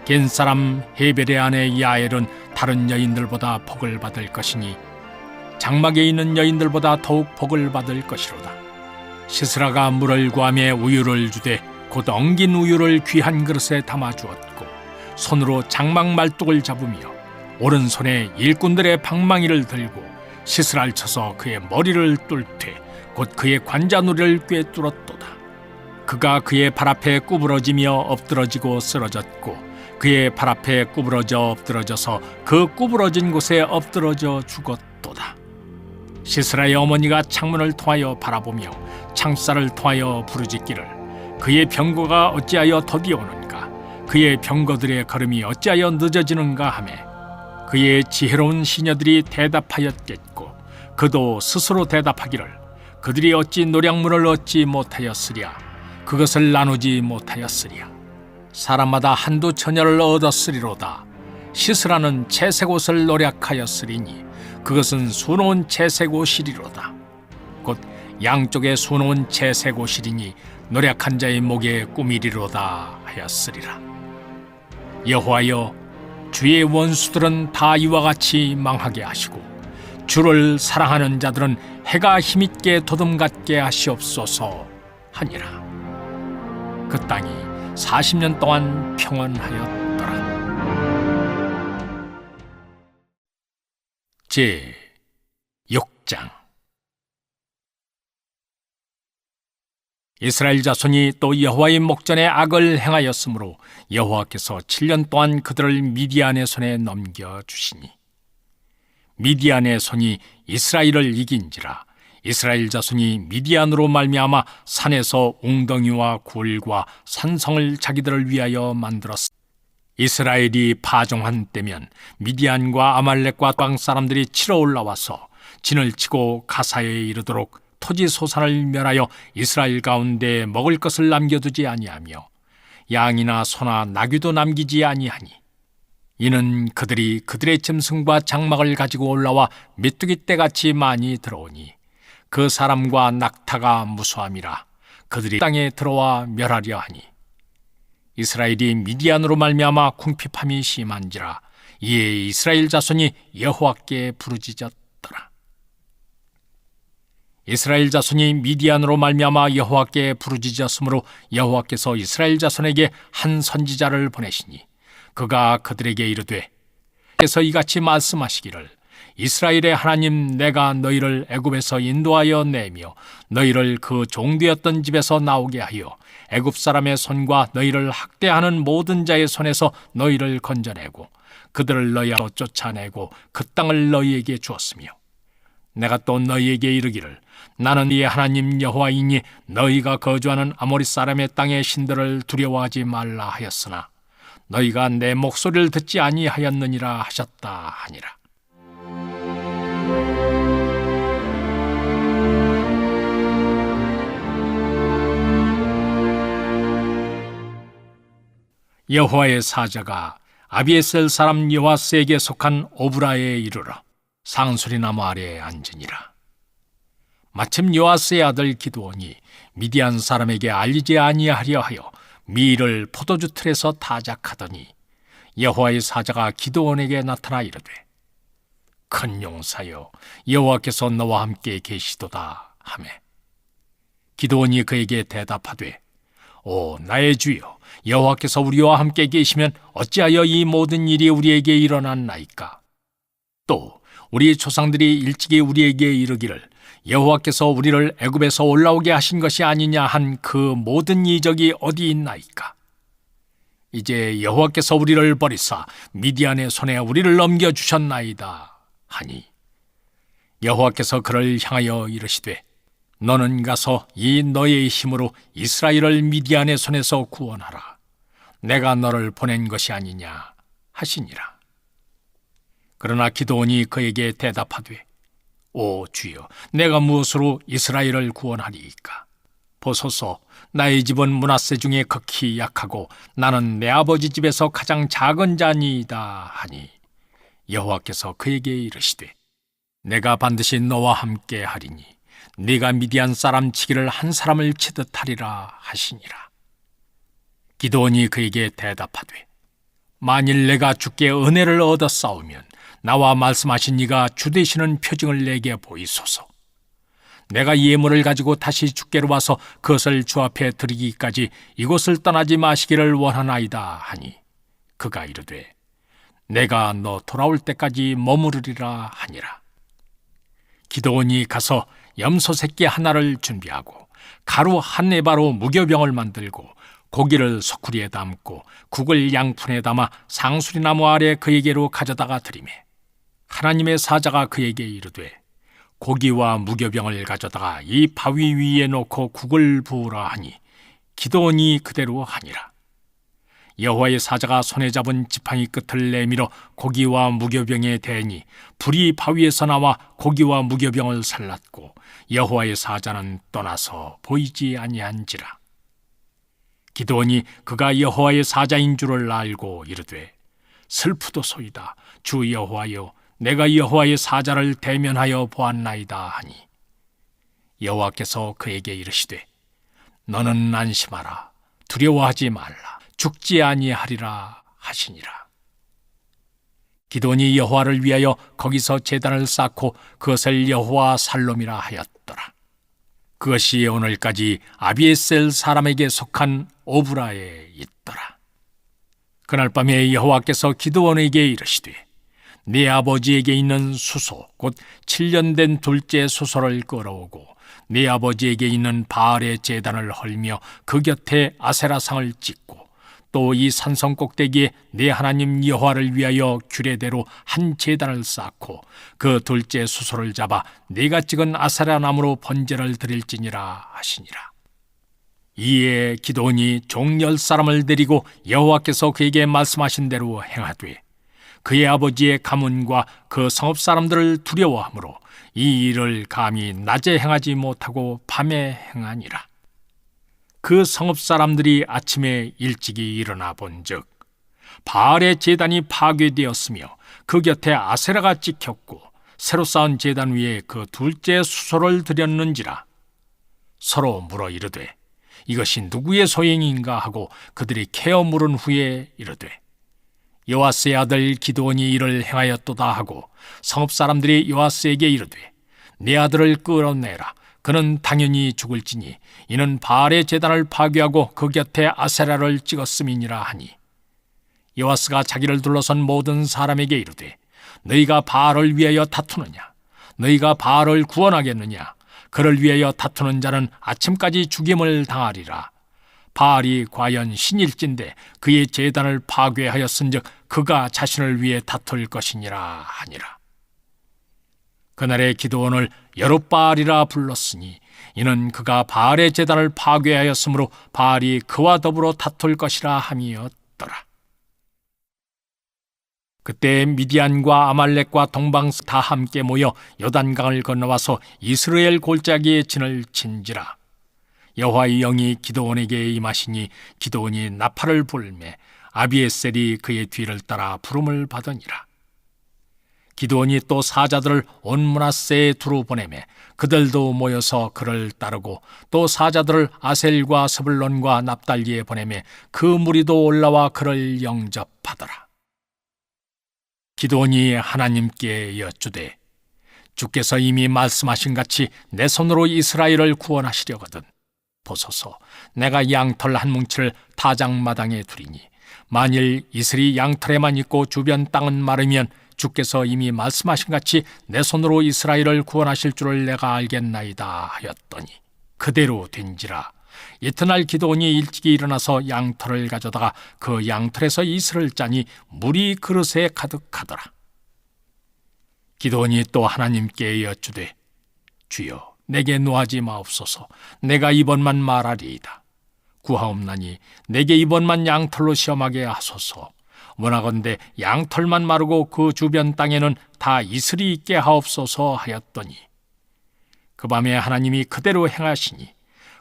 겐 사람 헤벨의 아내 야엘은 다른 여인들보다 복을 받을 것이니 장막에 있는 여인들보다 더욱 복을 받을 것이로다. 시스라가 물을 구하며 우유를 주되 곧 엉긴 우유를 귀한 그릇에 담아 주었고 손으로 장막 말뚝을 잡으며 오른손에 일꾼들의 방망이를 들고 시스라를 쳐서 그의 머리를 뚫되 곧 그의 관자놀이를 꿰뚫었도다. 그가 그의 발 앞에 구부러지며 엎드러지고 쓰러졌고 그의 발 앞에 구부러져 엎드러져서 그 구부러진 곳에 엎드러져 죽었도다. 시스라의 어머니가 창문을 통하여 바라보며 창살을 통하여 부르짖기를 그의 병거가 어찌하여 더디오는가, 그의 병거들의 걸음이 어찌하여 늦어지는가 하며 그의 지혜로운 시녀들이 대답하였겠고 그도 스스로 대답하기를 그들이 어찌 노량물을 얻지 못하였으랴, 그것을 나누지 못하였으랴. 사람마다 한두 처녀를 얻었으리로다. 시스라는 채색 옷을 노력하였으리니 그것은 수놓은 채색 옷이리로다. 곧 양쪽에 수놓은 채색 옷이리니 노력한 자의 목에 꾸미리로다 하였으리라. 여호와여, 주의 원수들은 다 이와 같이 망하게 하시고 주를 사랑하는 자들은 해가 힘있게 도둠같게 하시옵소서 하니라. 그 땅이 40년 동안 평안하였더라. 제 6장. 이스라엘 자손이 또 여호와의 목전에 악을 행하였으므로 여호와께서 7년 동안 그들을 미디안의 손에 넘겨주시니 미디안의 손이 이스라엘을 이긴지라. 이스라엘 자손이 미디안으로 말미암아 산에서 웅덩이와 굴과 산성을 자기들을 위하여 만들었으니 이스라엘이 파종한 때면 미디안과 아말렉과 땅 사람들이 치러 올라와서 진을 치고 가사에 이르도록 토지 소산을 멸하여 이스라엘 가운데 먹을 것을 남겨두지 아니하며 양이나 소나 나귀도 남기지 아니하니 이는 그들이 그들의 짐승과 장막을 가지고 올라와 메뚜기 떼같이 많이 들어오니 그 사람과 낙타가 무수함이라 그들이 땅에 들어와 멸하려 하니 이스라엘이 미디안으로 말미암아 궁핍함이 심한지라. 이에 이스라엘 자손이 여호와께 부르짖었더라. 이스라엘 자손이 미디안으로 말미암아 여호와께 부르짖었으므로 여호와께서 이스라엘 자손에게 한 선지자를 보내시니 그가 그들에게 이르되 그래서 이같이 말씀하시기를 이스라엘의 하나님 내가 너희를 애굽에서 인도하여 내며 너희를 그 종되었던 집에서 나오게 하여 애굽 사람의 손과 너희를 학대하는 모든 자의 손에서 너희를 건져내고 그들을 너희 앞으로 쫓아내고 그 땅을 너희에게 주었으며 내가 또 너희에게 이르기를 나는 네 하나님 여호와이니 너희가 거주하는 아모리 사람의 땅의 신들을 두려워하지 말라 하였으나 너희가 내 목소리를 듣지 아니하였느니라 하셨다 하니라. 여호와의 사자가 아비에셀 사람 요아스에게 속한 오브라에 이르러 상수리나무 아래에 앉으니라. 마침 요아스의 아들 기드온이 미디안 사람에게 알리지 아니하려 하여 밀을 포도주 틀에서 타작하더니 여호와의 사자가 기드온에게 나타나 이르되 큰 용사여 여호와께서 너와 함께 계시도다 하매 기드온이 그에게 대답하되 오 나의 주여 여호와께서 우리와 함께 계시면 어찌하여 이 모든 일이 우리에게 일어났나이까. 또 우리 조상들이 일찍이 우리에게 이르기를 여호와께서 우리를 애굽에서 올라오게 하신 것이 아니냐 한 그 모든 이적이 어디 있나이까. 이제 여호와께서 우리를 버리사 미디안의 손에 우리를 넘겨주셨나이다 하니 여호와께서 그를 향하여 이르시되 너는 가서 이 너의 힘으로 이스라엘을 미디안의 손에서 구원하라. 내가 너를 보낸 것이 아니냐 하시니라. 그러나 기드온이 그에게 대답하되 오 주여 내가 무엇으로 이스라엘을 구원하리이까. 보소서 나의 집은 므낫세 중에 극히 약하고 나는 내 아버지 집에서 가장 작은 자니이다 하니 여호와께서 그에게 이르시되 내가 반드시 너와 함께 하리니 네가 미디안 사람 치기를 한 사람을 치듯 하리라 하시니라. 기드온이 그에게 대답하되 만일 내가 주께 은혜를 얻어 싸우면 나와 말씀하신 이가 주 되시는 표징을 내게 보이소서. 내가 예물을 가지고 다시 주께로 와서 그것을 주 앞에 드리기까지 이곳을 떠나지 마시기를 원하나이다 하니 그가 이르되 내가 너 돌아올 때까지 머무르리라 하니라. 기드온이 가서 염소 새끼 하나를 준비하고 가루 한 에바로 무교병을 만들고 고기를 소쿠리에 담고 국을 양푼에 담아 상수리나무 아래 그에게로 가져다가 드리매 하나님의 사자가 그에게 이르되 고기와 무교병을 가져다가 이 바위 위에 놓고 국을 부으라 하니 기드온이 그대로 하니라. 여호와의 사자가 손에 잡은 지팡이 끝을 내밀어 고기와 무교병에 대니 불이 바위에서 나와 고기와 무교병을 살랐고 여호와의 사자는 떠나서 보이지 아니한지라. 기드온이 그가 여호와의 사자인 줄을 알고 이르되 슬프도소이다. 주 여호와여, 내가 여호와의 사자를 대면하여 보았나이다 하니 여호와께서 그에게 이르시되 너는 안심하라. 두려워하지 말라. 죽지 아니하리라 하시니라. 기드온이 여호와를 위하여 거기서 제단을 쌓고 그것을 여호와 살롬이라 하였더라. 그것이 오늘까지 아비에셀 사람에게 속한 오브라에 있더라. 그날 밤에 여호와께서 기드온에게 이르시되 네 아버지에게 있는 수소 곧 7년 된 둘째 수소를 끌어오고 네 아버지에게 있는 바알의 제단을 헐며 그 곁에 아세라상을 찍고 또 이 산성 꼭대기에 네 하나님 여호와를 위하여 규례대로 한 제단을 쌓고 그 둘째 수소를 잡아 네가 찍은 아세라 나무로 번제를 드릴지니라 하시니라. 이에 기드온이 종 10사람을 데리고 여호와께서 그에게 말씀하신 대로 행하되 그의 아버지의 가문과 그 성읍 사람들을 두려워하므로 이 일을 감히 낮에 행하지 못하고 밤에 행하니라. 그 성읍 사람들이 아침에 일찍이 일어나 본즉 바알의 제단이 파괴되었으며 그 곁에 아세라가 찍혔고 새로 쌓은 제단 위에 그 둘째 수소를 드렸는지라. 서로 물어 이르되 이것이 누구의 소행인가 하고 그들이 캐어 물은 후에 이르되 요아스의 아들 기드온이 이를 행하였도다 하고 성읍 사람들이 요아스에게 이르되 네 아들을 끌어내라. 그는 당연히 죽을지니 이는 바알의 제단을 파괴하고 그 곁에 아세라를 찍었음이니라 하니 요아스가 자기를 둘러선 모든 사람에게 이르되 너희가 바알을 위하여 다투느냐? 너희가 바알을 구원하겠느냐? 그를 위하여 다투는 자는 아침까지 죽임을 당하리라. 바알이 과연 신일진데 그의 제단을 파괴하였은즉 그가 자신을 위해 다툴 것이니라 하니라. 그날에 기드온을 여룻바알이라 불렀으니 이는 그가 바알의 제단을 파괴하였으므로 바알이 그와 더불어 다툴 것이라 함이었더라. 그때 미디안과 아말렉과 동방 다 함께 모여 요단강을 건너와서 이스라엘 골짜기에 진을 친지라. 여호와의 영이 기드온에게 임하시니 기드온이 나팔을 불매 아비에셀이 그의 뒤를 따라 부름을 받으니라. 기드온이 또 사자들을 온 므낫세에 두루 보내매 그들도 모여서 그를 따르고 또 사자들을 아셀과 스불론과 납달리에 보내매 그 무리도 올라와 그를 영접하더라. 기드온이 하나님께 여쭈되 주께서 이미 말씀하신 같이 내 손으로 이스라엘을 구원하시려거든 보소서 내가 양털 한 뭉치를 타작마당에 두리니 만일 이슬이 양털에만 있고 주변 땅은 마르면 주께서 이미 말씀하신 같이 내 손으로 이스라엘을 구원하실 줄을 내가 알겠나이다 하였더니 그대로 된지라. 이튿날 기드온이 일찍이 일어나서 양털을 가져다가 그 양털에서 이슬을 짜니 물이 그릇에 가득하더라. 기드온이 또 하나님께 여쭈되 주여 내게 노하지 마옵소서. 내가 이번만 말하리이다. 구하옵나니 내게 이번만 양털로 시험하게 하소서. 원하건대 양털만 마르고 그 주변 땅에는 다 이슬이 있게 하옵소서 하였더니 그 밤에 하나님이 그대로 행하시니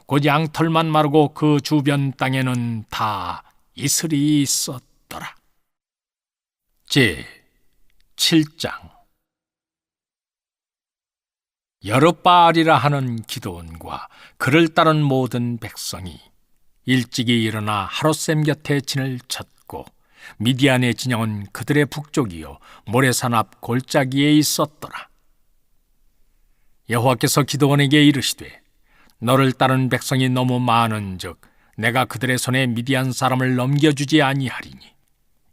곧 양털만 마르고 그 주변 땅에는 다 이슬이 있었더라. 제 7장. 여룻바알이라 하는 기드온과 그를 따른 모든 백성이 일찍이 일어나 하롯셈 곁에 진을 쳤고 미디안의 진영은 그들의 북쪽이요 모래산 앞 골짜기에 있었더라. 여호와께서 기드온에게 이르시되 너를 따른 백성이 너무 많은즉 내가 그들의 손에 미디안 사람을 넘겨주지 아니하리니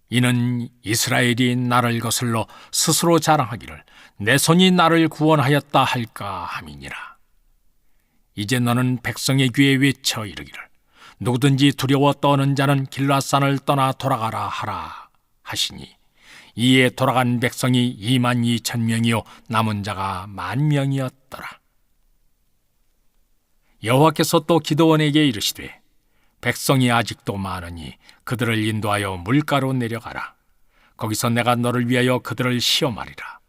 이는 이스라엘이 나를 거슬러 스스로 자랑하기를 내 손이 나를 구원하였다 할까 함이니라. 이제 너는 백성의 귀에 외쳐 이르기를 누구든지 두려워 떠는 자는 길앗산을 떠나 돌아가라 하라 하시니 이에 돌아간 백성이 22,000명이요 남은 자가 10,000명이었더라. 여호와께서 또 기드온에게 이르시되 백성이 아직도 많으니 그들을 인도하여 물가로 내려가라. 거기서 내가 너를 위하여 그들을 시험하리라.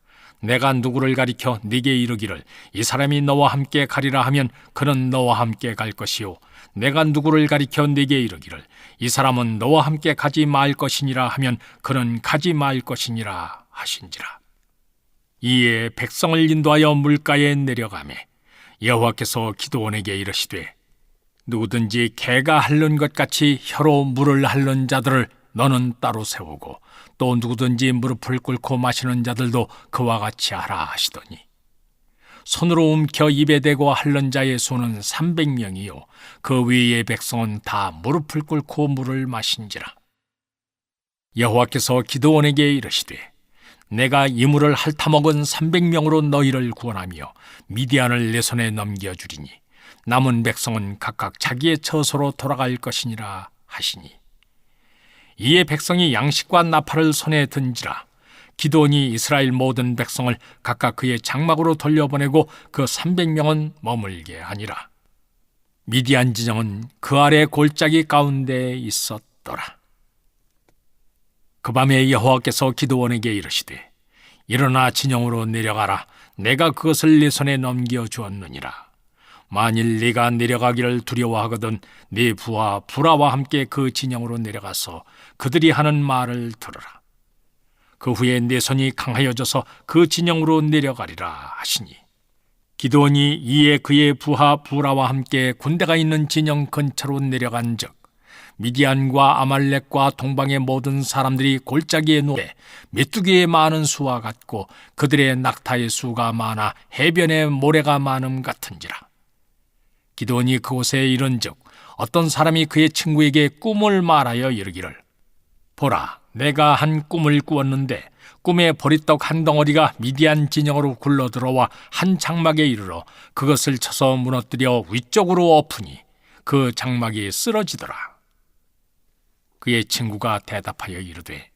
내가 누구를 가리켜 네게 이르기를 이 사람이 너와 함께 가리라 하면 그는 너와 함께 갈 것이요 내가 누구를 가리켜 네게 이르기를 이 사람은 너와 함께 가지 말 것이니라 하면 그는 가지 말 것이니라 하신지라. 이에 백성을 인도하여 물가에 내려가매 여호와께서 기드온에게 이르시되 누구든지 개가 핥는 것 같이 혀로 물을 핥는 자들을 너는 따로 세우고 또 누구든지 무릎을 꿇고 마시는 자들도 그와 같이 하라 하시더니 손으로 움켜 입에 대고 핥는 자의 수는 300명이요 그 위의 백성은 다 무릎을 꿇고 물을 마신지라. 여호와께서 기드온에게 이르시되 내가 이 물을 핥아먹은 300명으로 너희를 구원하며 미디안을 내 손에 넘겨주리니 남은 백성은 각각 자기의 처소로 돌아갈 것이니라 하시니 이에 백성이 양식과 나팔을 손에 든지라. 기드온이 이스라엘 모든 백성을 각각 그의 장막으로 돌려보내고 그 300명은 머물게 하니라. 미디안 진영은 그 아래 골짜기 가운데 있었더라. 그 밤에 여호와께서 기드온에게 이르시되 일어나 진영으로 내려가라. 내가 그것을 네 손에 넘겨주었느니라. 만일 네가 내려가기를 두려워하거든 네 부하 부라와 함께 그 진영으로 내려가서 그들이 하는 말을 들으라. 그 후에 내 손이 강하여져서 그 진영으로 내려가리라 하시니 기드온이 이에 그의 부하 부라와 함께 군대가 있는 진영 근처로 내려간즉 미디안과 아말렉과 동방의 모든 사람들이 골짜기에 누워 메뚜기의 많은 수와 같고 그들의 낙타의 수가 많아 해변에 모래가 많음 같은지라. 기드온이 그곳에 이른즉 어떤 사람이 그의 친구에게 꿈을 말하여 이르기를 보라 내가 한 꿈을 꾸었는데 꿈에 보리떡 한 덩어리가 미디안 진영으로 굴러들어와 한 장막에 이르러 그것을 쳐서 무너뜨려 위쪽으로 엎으니 그 장막이 쓰러지더라. 그의 친구가 대답하여 이르되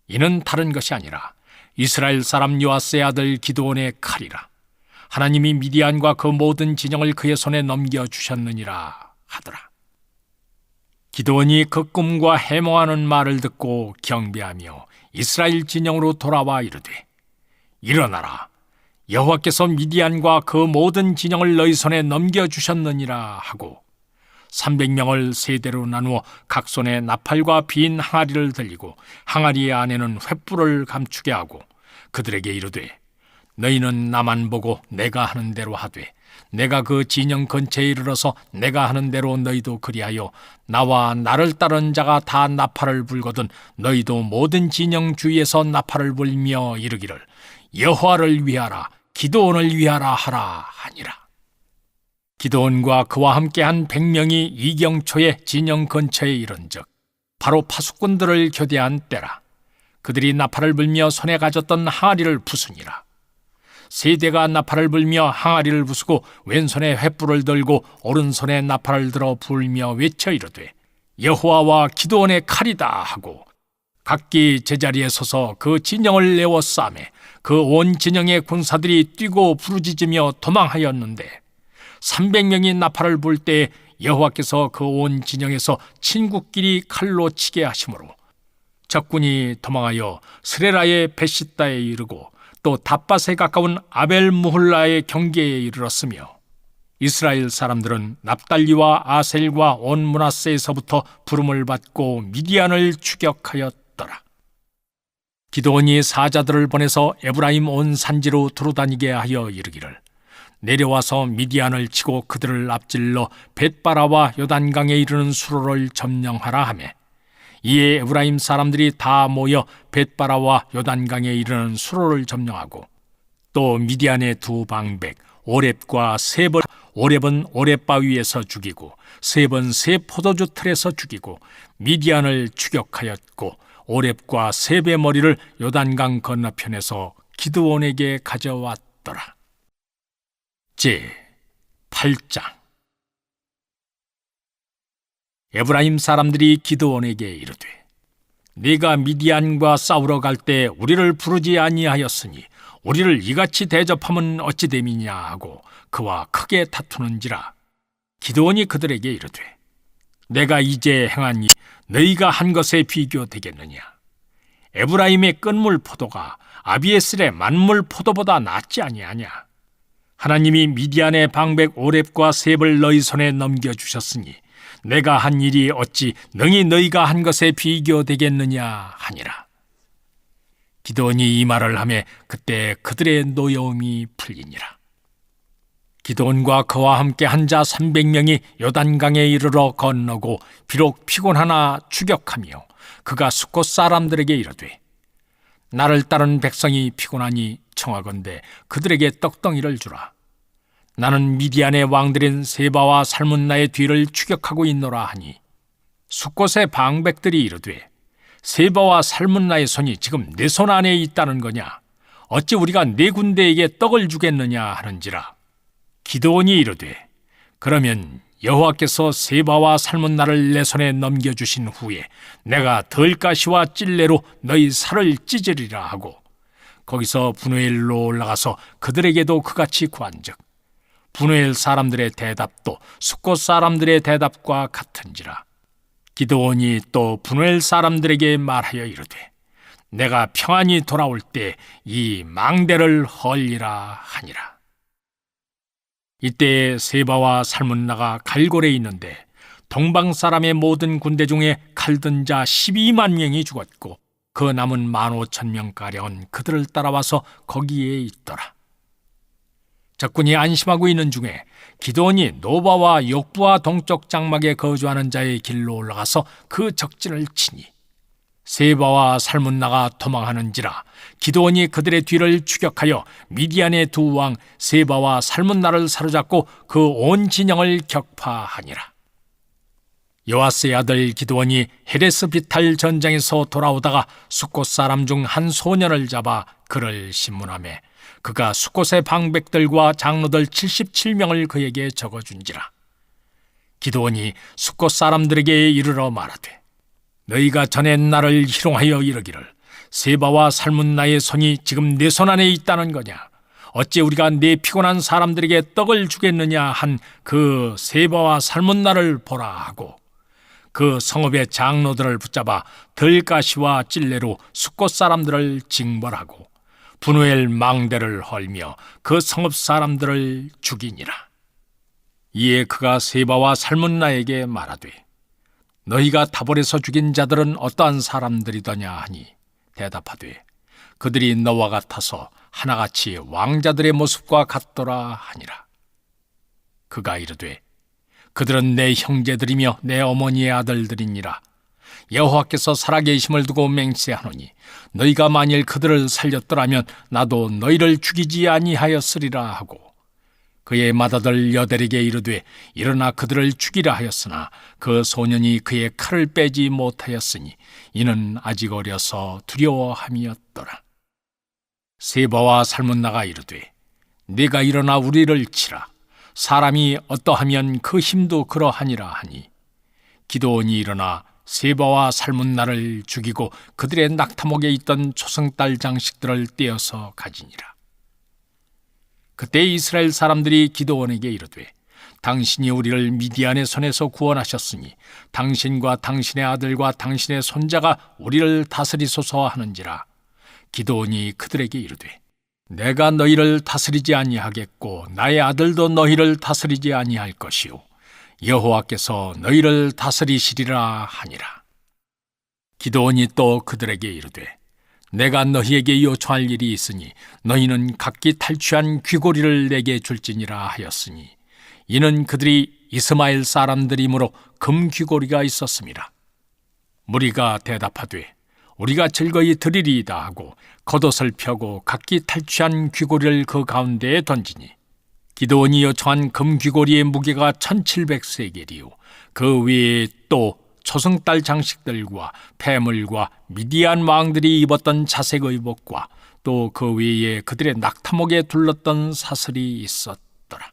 이는 다른 것이 아니라 이스라엘 사람 요아스의 아들 기드온의 칼이라. 하나님이 미디안과 그 모든 진영을 그의 손에 넘겨주셨느니라 하더라. 기드온이 그 꿈과 해몽하는 말을 듣고 경배하며 이스라엘 진영으로 돌아와 이르되 일어나라. 여호와께서 미디안과 그 모든 진영을 너희 손에 넘겨주셨느니라 하고 300명을 세 대로 나누어 각 손에 나팔과 빈 항아리를 들리고 항아리 안에는 횃불을 감추게 하고 그들에게 이르되 너희는 나만 보고 내가 하는 대로 하되 내가 그 진영 근처에 이르러서 내가 하는 대로 너희도 그리하여 나와 나를 따른 자가 다 나팔을 불거든 너희도 모든 진영 주위에서 나팔을 불며 이르기를 여호와를 위하라 기드온을 위하라 하라 하니라. 기드온과 그와 함께한 100명이 이경초에 진영 근처에 이른즉 바로 파수꾼들을 교대한 때라. 그들이 나팔을 불며 손에 가졌던 항아리를 부수니라. 세 대가 나팔을 불며 항아리를 부수고 왼손에 횃불을 들고 오른손에 나팔을 들어 불며 외쳐 이르되 여호와와 기드온의 칼이다 하고 각기 제자리에 서서 그 진영을 내어 싸매 그 온 진영의 군사들이 뛰고 부르짖으며 도망하였는데 300명이 나팔을 불 때 여호와께서 그 온 진영에서 친구끼리 칼로 치게 하심으로 적군이 도망하여 스레라의 베시다에 이르고 또 답밭에 가까운 아벨무홀라의 경계에 이르렀으며 이스라엘 사람들은 납달리와 아셀과 온 므낫세에서부터 부름을 받고 미디안을 추격하였더라. 기드온이 사자들을 보내서 에브라임 온 산지로 두루다니게 하여 이르기를 내려와서 미디안을 치고 그들을 앞질러 벳바라와 요단강에 이르는 수로를 점령하라 하매 이에 에브라임 사람들이 다 모여 벳바라와 요단강에 이르는 수로를 점령하고 또 미디안의 두 방백 오렙과 셉을 오렙은 오렙바위에서 죽이고 셉은 세 포도주 틀에서 죽이고 미디안을 추격하였고 오렙과 셉의 머리를 요단강 건너편에서 기드온에게 가져왔더라. 제 8장. 에브라임 사람들이 기드온에게 이르되 네가 미디안과 싸우러 갈 때 우리를 부르지 아니하였으니 우리를 이같이 대접하면 어찌 됨이냐 하고 그와 크게 다투는지라. 기드온이 그들에게 이르되 내가 이제 행한 이 너희가 한 것에 비교되겠느냐. 에브라임의 끈물 포도가 아비에슬의 만물 포도보다 낫지 아니하냐. 하나님이 미디안의 방백 오렙과 셉을 너희 손에 넘겨주셨으니 내가 한 일이 어찌 능히 너희가 한 것에 비교되겠느냐 하니라. 기드온이 이 말을 하며 그때 그들의 노여움이 풀리니라. 기드온과 그와 함께 한 자 300명이 요단강에 이르러 건너고 비록 피곤하나 추격하며 그가 숫곳 사람들에게 이르되 나를 따른 백성이 피곤하니 청하건대 그들에게 떡덩이를 주라. 나는 미디안의 왕들인 세바와 살문나의 뒤를 추격하고 있노라 하니 숫곳의 방백들이 이르되 세바와 살문나의 손이 지금 내 손 안에 있다는 거냐. 어찌 우리가 네 군대에게 떡을 주겠느냐 하는지라. 기드온이 이르되 그러면 여호와께서 세바와 살문나를 내 손에 넘겨주신 후에 내가 덜가시와 찔레로 너희 살을 찢으리라 하고 거기서 분우엘로 올라가서 그들에게도 그같이 구한즉 분우엘 사람들의 대답도 숫곳 사람들의 대답과 같은지라. 기드온이 또 분우엘 사람들에게 말하여 이르되 내가 평안히 돌아올 때 이 망대를 헐리라 하니라. 이때에 세바와 살문나가 갈골에 있는데 동방 사람의 모든 군대 중에 칼든 자 12만 명이 죽었고 그 남은 15,000명가량은 그들을 따라와서 거기에 있더라. 적군이 안심하고 있는 중에 기드온이 노바와 욕부와 동쪽 장막에 거주하는 자의 길로 올라가서 그 적진을 치니 세바와 살문나가 도망하는지라. 기드온이 그들의 뒤를 추격하여 미디안의 두 왕 세바와 살문나를 사로잡고 그 온 진영을 격파하니라. 요아스의 아들 기드온이 헤레스 비탈 전장에서 돌아오다가 숫곳 사람 중 한 소년을 잡아 그를 신문하매 그가 숫곳의 방백들과 장로들 77명을 그에게 적어준지라. 기드온이 숫곳 사람들에게 이르러 말하되 너희가 전에 나를 희롱하여 이르기를 세바와 살문나의 손이 지금 내 손 안에 있다는 거냐. 어찌 우리가 네 피곤한 사람들에게 떡을 주겠느냐 한 그 세바와 살문나를 보라 하고 그 성읍의 장로들을 붙잡아 덜가시와 찔레로 숫곳 사람들을 징벌하고 분우엘 망대를 헐며 그 성읍 사람들을 죽이니라. 이에 그가 세바와 살문나에게 말하되 너희가 다볼에서 죽인 자들은 어떠한 사람들이더냐 하니 대답하되 그들이 너와 같아서 하나같이 왕자들의 모습과 같더라 하니라. 그가 이르되 그들은 내 형제들이며 내 어머니의 아들들이니라. 여호와께서 살아계심을 두고 맹세하노니 너희가 만일 그들을 살렸더라면 나도 너희를 죽이지 아니하였으리라 하고 그의 맏아들 여델에게 이르되 일어나 그들을 죽이라 하였으나 그 소년이 그의 칼을 빼지 못하였으니 이는 아직 어려서 두려워함이었더라. 세바와 살문나가 이르되 네가 일어나 우리를 치라. 사람이 어떠하면 그 힘도 그러하니라 하니 기드온이 일어나 세바와 살문나를 죽이고 그들의 낙타목에 있던 초승달 장식들을 떼어서 가지니라. 그때 이스라엘 사람들이 기드온에게 이르되 당신이 우리를 미디안의 손에서 구원하셨으니 당신과 당신의 아들과 당신의 손자가 우리를 다스리소서 하는지라. 기드온이 그들에게 이르되 내가 너희를 다스리지 아니하겠고 나의 아들도 너희를 다스리지 아니할 것이요 여호와께서 너희를 다스리시리라 하니라. 기드온이 또 그들에게 이르되 내가 너희에게 요청할 일이 있으니 너희는 각기 탈취한 귀고리를 내게 줄지니라 하였으니 이는 그들이 이스마엘 사람들이므로 금 귀고리가 있었습니다. 무리가 대답하되 우리가 즐거이 드리리이다 하고 겉옷을 펴고 각기 탈취한 귀고리를 그 가운데에 던지니 기드온이 요청한 금 귀고리의 무게가 1700세겔이요 그 외에 또 초승달 장식들과 폐물과 미디안 왕들이 입었던 자색 의복과 또 그 외에 그들의 낙타목에 둘렀던 사슬이 있었더라.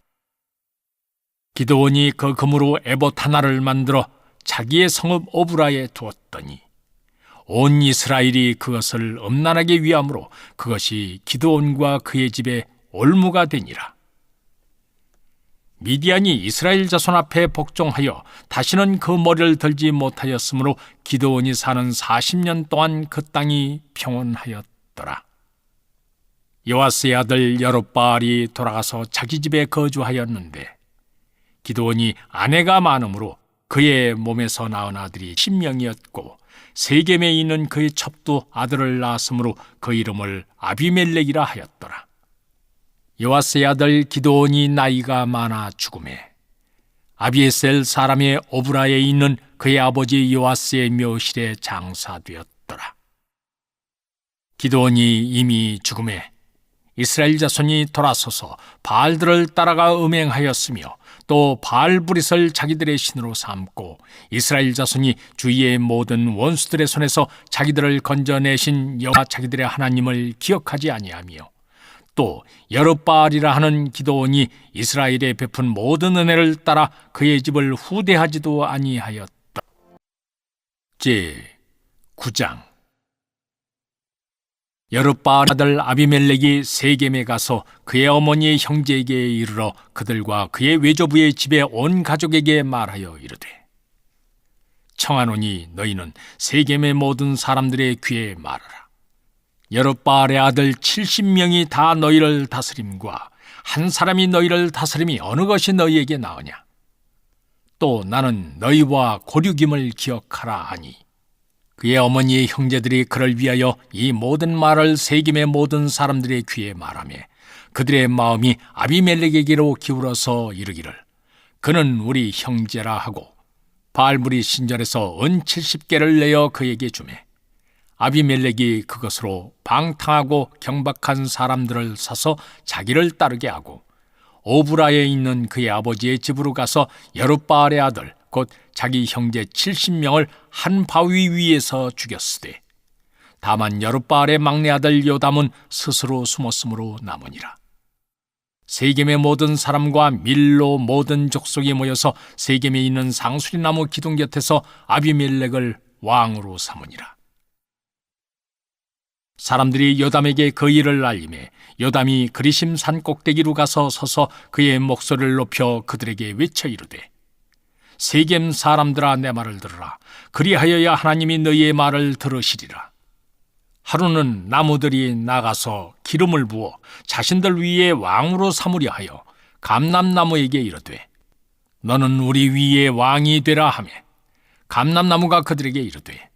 기드온이 그 금으로 에봇 하나를 만들어 자기의 성읍 오브라에 두었더니 온 이스라엘이 그것을 음란하게 위함으로 그것이 기드온과 그의 집에 올무가 되니라. 미디안이 이스라엘 자손 앞에 복종하여 다시는 그 머리를 들지 못하였으므로 기드온이 사는 40년 동안 그 땅이 평온하였더라. 요아스의 아들 여룹바알이 돌아가서 자기 집에 거주하였는데 기드온이 아내가 많으므로 그의 몸에서 낳은 아들이 10명이었고 세겜에 있는 그의 첩도 아들을 낳았으므로 그 이름을 아비멜렉이라 하였더라. 요아스의 아들 기드온이 나이가 많아 죽음에 아비에셀 사람의 오브라에 있는 그의 아버지 요아스의 묘실에 장사되었더라. 기드온이 이미 죽음에 이스라엘 자손이 돌아서서 바알들을 따라가 음행하였으며 또 바알브릿을 자기들의 신으로 삼고 이스라엘 자손이 주위의 모든 원수들의 손에서 자기들을 건져내신 여호와 자기들의 하나님을 기억하지 아니하며 또 여룹바알이라 하는 기드온이 이스라엘에 베푼 모든 은혜를 따라 그의 집을 후대하지도 아니하였다. 제9장 여룹바알 아들 아비멜렉이 세겜에 가서 그의 어머니의 형제에게 이르러 그들과 그의 외조부의 집에 온 가족에게 말하여 이르되 청하노니 너희는 세겜의 모든 사람들의 귀에 말하라. 여룹바알의 아들 70명이 다 너희를 다스림과 한 사람이 너희를 다스림이 어느 것이 너희에게 나으냐? 또 나는 너희와 고륙임을 기억하라 하니 그의 어머니의 형제들이 그를 위하여 이 모든 말을 세겜의 모든 사람들의 귀에 말하며 그들의 마음이 아비멜렉에게로 기울어서 이르기를 그는 우리 형제라 하고 바알무리 신전에서 은 70개를 내어 그에게 주매 아비멜렉이 그것으로 방탕하고 경박한 사람들을 사서 자기를 따르게 하고 오브라에 있는 그의 아버지의 집으로 가서 여룹바알의 아들 곧 자기 형제 70명을 한 바위 위에서 죽였으되 다만 여룹바알의 막내 아들 요담은 스스로 숨었으므로 남으니라. 세겜의 모든 사람과 밀로 모든 족속이 모여서 세겜에 있는 상수리나무 기둥 곁에서 아비멜렉을 왕으로 삼으니라. 사람들이 요담에게 그 일을 알림해 요담이 그리심 산 꼭대기로 가서 서서 그의 목소리를 높여 그들에게 외쳐 이르되 세겜 사람들아 내 말을 들으라. 그리하여야 하나님이 너희의 말을 들으시리라. 하루는 나무들이 나가서 기름을 부어 자신들 위에 왕으로 삼으려 하여 감람나무에게 이르되 너는 우리 위에 왕이 되라 하며 감람나무가 그들에게 이르되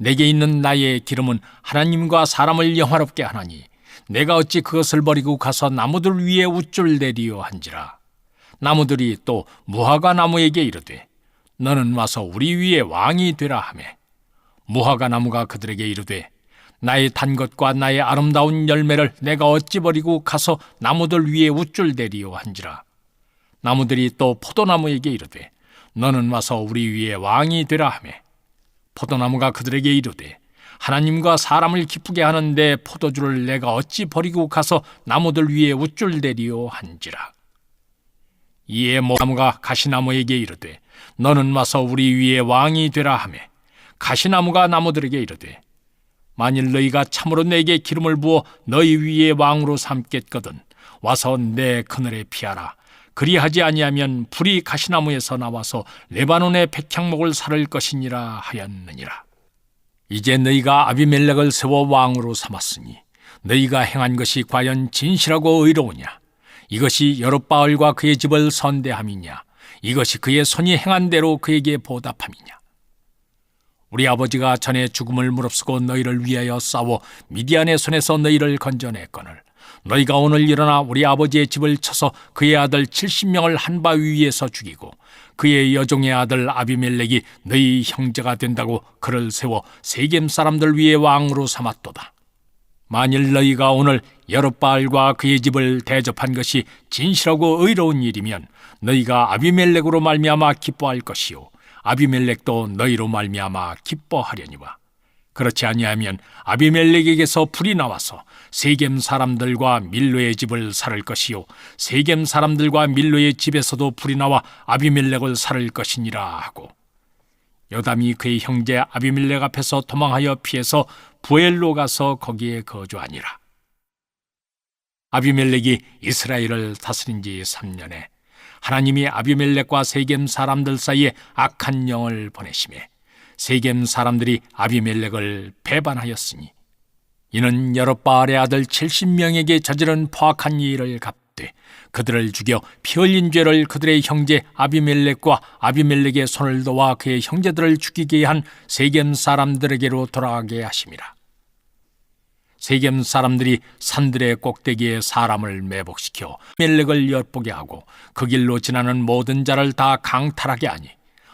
내게 있는 나의 기름은 하나님과 사람을 영화롭게 하나니 내가 어찌 그것을 버리고 가서 나무들 위에 우쭐대리요 한지라. 나무들이 또 무화과 나무에게 이르되 너는 와서 우리 위에 왕이 되라 하며 무화과 나무가 그들에게 이르되 나의 단 것과 나의 아름다운 열매를 내가 어찌 버리고 가서 나무들 위에 우쭐대리요 한지라. 나무들이 또 포도나무에게 이르되 너는 와서 우리 위에 왕이 되라 하며 포도나무가 그들에게 이르되 하나님과 사람을 기쁘게 하는데 포도주를 내가 어찌 버리고 가서 나무들 위에 우쭐대리요 한지라. 이에 모나무가 가시나무에게 이르되 너는 와서 우리 위에 왕이 되라 하며 가시나무가 나무들에게 이르되 만일 너희가 참으로 내게 기름을 부어 너희 위에 왕으로 삼겠거든 와서 내 그늘에 피하라. 그리하지 아니하면 불이 가시나무에서 나와서 레바논의 백향목을 사를 것이니라 하였느니라. 이제 너희가 아비멜렉을 세워 왕으로 삼았으니 너희가 행한 것이 과연 진실하고 의로우냐? 이것이 여룹바알과 그의 집을 선대함이냐? 이것이 그의 손이 행한 대로 그에게 보답함이냐? 우리 아버지가 전에 죽음을 무릅쓰고 너희를 위하여 싸워 미디안의 손에서 너희를 건져냈거늘 너희가 오늘 일어나 우리 아버지의 집을 쳐서 그의 아들 70명을 한 바위 위에서 죽이고 그의 여종의 아들 아비멜렉이 너희 형제가 된다고 그를 세워 세겜 사람들 위에 왕으로 삼았도다. 만일 너희가 오늘 여룻바알과 그의 집을 대접한 것이 진실하고 의로운 일이면 너희가 아비멜렉으로 말미암아 기뻐할 것이요 아비멜렉도 너희로 말미암아 기뻐하려니와 그렇지 아니하면 아비멜렉에게서 불이 나와서 세겜 사람들과 밀로의 집을 살을 것이요 세겜 사람들과 밀로의 집에서도 불이 나와 아비멜렉을 살을 것이니라 하고 요담이 그의 형제 아비멜렉 앞에서 도망하여 피해서 부엘로 가서 거기에 거주하니라. 아비멜렉이 이스라엘을 다스린 지 3년에 하나님이 아비멜렉과 세겜 사람들 사이에 악한 영을 보내심에 세겜 사람들이 아비멜렉을 배반하였으니 이는 여룻바알의 아들 70명에게 저지른 포악한 일을 갚되 그들을 죽여 피 흘린 죄를 그들의 형제 아비멜렉과 아비멜렉의 손을 도와 그의 형제들을 죽이게 한 세겜 사람들에게로 돌아가게 하심이라. 세겜 사람들이 산들의 꼭대기에 사람을 매복시켜 아비멜렉을 엿보게 하고 그 길로 지나는 모든 자를 다 강탈하게 하니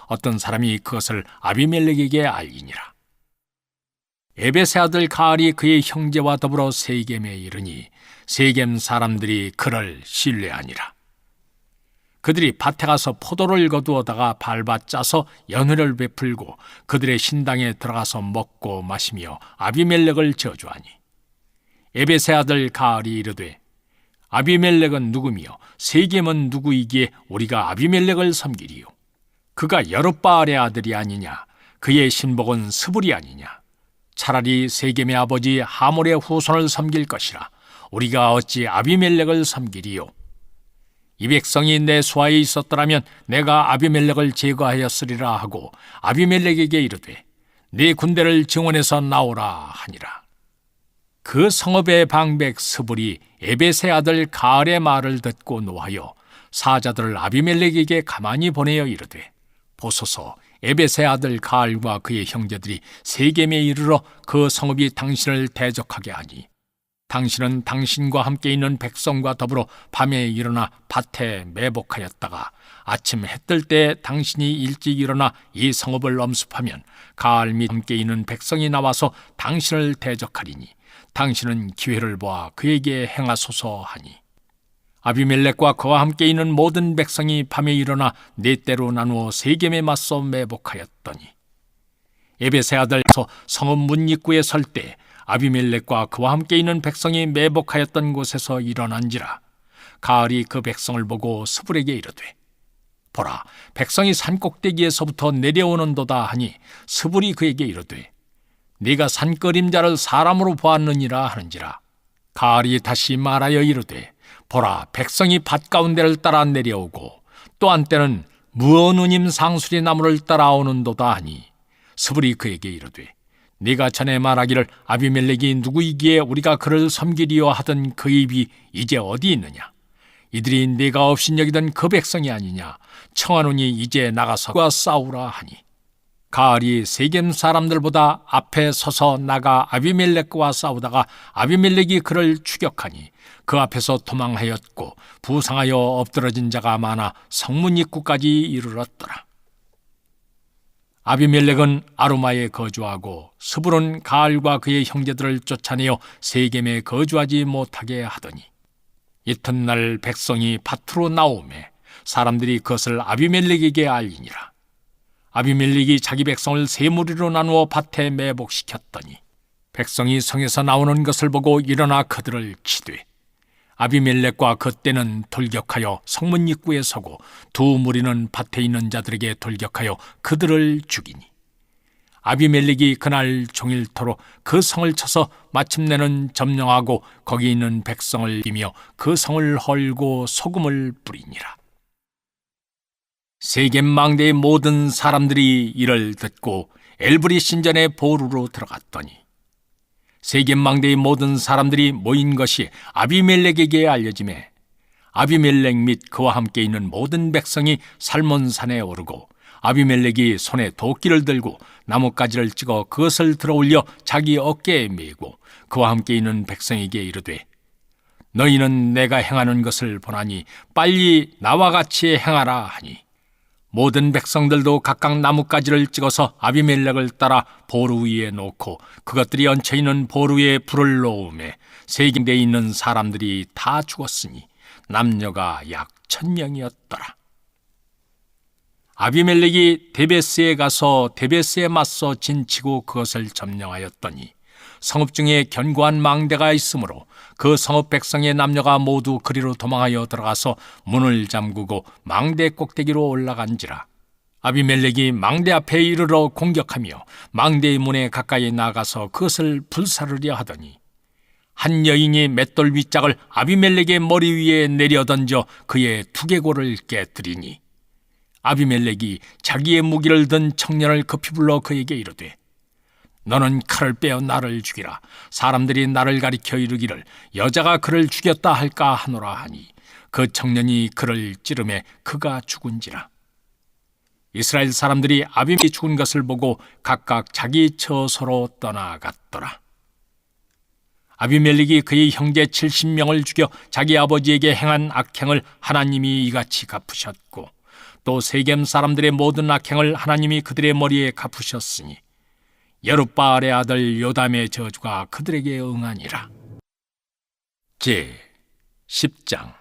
어떤 사람이 그것을 아비멜렉에게 알리니라. 에벳의 아들 가알이 그의 형제와 더불어 세겜에 이르니 세겜 사람들이 그를 신뢰하니라. 그들이 밭에 가서 포도를 거두어다가 밟아 짜서 연회를 베풀고 그들의 신당에 들어가서 먹고 마시며 아비멜렉을 저주하니 에벳의 아들 가알이 이르되 아비멜렉은 누구며 세겜은 누구이기에 우리가 아비멜렉을 섬기리요 그가 여룻바알의 아들이 아니냐 그의 신복은 스불이 아니냐 차라리 세겜의 아버지 하몰의 후손을 섬길 것이라 우리가 어찌 아비멜렉을 섬기리요 이 백성이 내 수하에 있었더라면 내가 아비멜렉을 제거하였으리라 하고 아비멜렉에게 이르되 네 군대를 증원해서 나오라 하니라. 그 성읍의 방백 스불이 에벳의 아들 가알의 말을 듣고 노하여 사자들을 아비멜렉에게 가만히 보내어 이르되 보소서 에벳의 아들 가알과 그의 형제들이 세겜에 이르러 그 성읍이 당신을 대적하게 하니 당신은 당신과 함께 있는 백성과 더불어 밤에 일어나 밭에 매복하였다가 아침 해 뜰 때 당신이 일찍 일어나 이 성읍을 엄습하면 가알 및 함께 있는 백성이 나와서 당신을 대적하리니 당신은 기회를 보아 그에게 행하소서 하니 아비멜렉과 그와 함께 있는 모든 백성이 밤에 일어나 네 때로 나누어 세겜에 맞서 매복하였더니 에벳의 아들서 성읍 문 입구에 설 때 아비멜렉과 그와 함께 있는 백성이 매복하였던 곳에서 일어난지라 가알이 그 백성을 보고 스불에게 이르되 보라 백성이 산 꼭대기에서부터 내려오는도다 하니 스불이 그에게 이르되 네가 산그림자를 사람으로 보았느니라 하는지라 가알이 다시 말하여 이르되 보라 백성이 밭 가운데를 따라 내려오고 또 한때는 무어누님 상수리 나무를 따라오는도다 하니 스불이 그에게 이르되 네가 전에 말하기를 아비멜렉이 누구이기에 우리가 그를 섬기리요 하던 그 입이 이제 어디 있느냐 이들이 네가 업신여기던 그 백성이 아니냐 청하노니 이제 나가서 그와 싸우라 하니 가알이 세겜 사람들보다 앞에 서서 나가 아비멜렉과 싸우다가 아비멜렉이 그를 추격하니 그 앞에서 도망하였고 부상하여 엎드러진 자가 많아 성문 입구까지 이르렀더라. 아비멜렉은 아루마에 거주하고 스불은 가알과 그의 형제들을 쫓아내어 세겜에 거주하지 못하게 하더니 이튿날 백성이 밭으로 나오매 사람들이 그것을 아비멜렉에게 알리니라. 아비멜렉이 자기 백성을 세 무리로 나누어 밭에 매복시켰더니 백성이 성에서 나오는 것을 보고 일어나 그들을 치되 아비멜렉과 그때는 돌격하여 성문 입구에 서고 두 무리는 밭에 있는 자들에게 돌격하여 그들을 죽이니 아비멜렉이 그날 종일토록 그 성을 쳐서 마침내는 점령하고 거기 있는 백성을 이기며 그 성을 헐고 소금을 뿌리니라. 세겜 망대의 모든 사람들이 이를 듣고 엘브리 신전의 보루로 들어갔더니 세겜 망대의 모든 사람들이 모인 것이 아비멜렉에게 알려지매 아비멜렉 및 그와 함께 있는 모든 백성이 살몬산에 오르고 아비멜렉이 손에 도끼를 들고 나뭇가지를 찍어 그것을 들어올려 자기 어깨에 메고 그와 함께 있는 백성에게 이르되, 너희는 내가 행하는 것을 보나니 빨리 나와 같이 행하라 하니, 모든 백성들도 각각 나뭇가지를 찍어서 아비멜렉을 따라 보루 위에 놓고 그것들이 얹혀있는 보루 위에 불을 놓음에 세겜대에 있는 사람들이 다 죽었으니 남녀가 약 1000명이었더라. 아비멜렉이 데베스에 가서 데베스에 맞서 진치고 그것을 점령하였더니 성읍 중에 견고한 망대가 있으므로 그 성읍 백성의 남녀가 모두 그리로 도망하여 들어가서 문을 잠그고 망대 꼭대기로 올라간지라. 아비멜렉이 망대 앞에 이르러 공격하며 망대의 문에 가까이 나가서 그것을 불사르려 하더니 한 여인이 맷돌 윗짝을 아비멜렉의 머리 위에 내려던져 그의 두개골을 깨뜨리니, 아비멜렉이 자기의 무기를 든 청년을 급히 불러 그에게 이르되, 너는 칼을 빼어 나를 죽이라. 사람들이 나를 가리켜 이르기를 여자가 그를 죽였다 할까 하노라 하니, 그 청년이 그를 찌르매 그가 죽은지라. 이스라엘 사람들이 아비멜렉이 죽은 것을 보고 각각 자기 처소로 떠나갔더라. 아비멜렉이 그의 형제 70명을 죽여 자기 아버지에게 행한 악행을 하나님이 이같이 갚으셨고, 또 세겜 사람들의 모든 악행을 하나님이 그들의 머리에 갚으셨으니 여룻바알의 아들 요담의 저주가 그들에게 응하니라. 제 10장.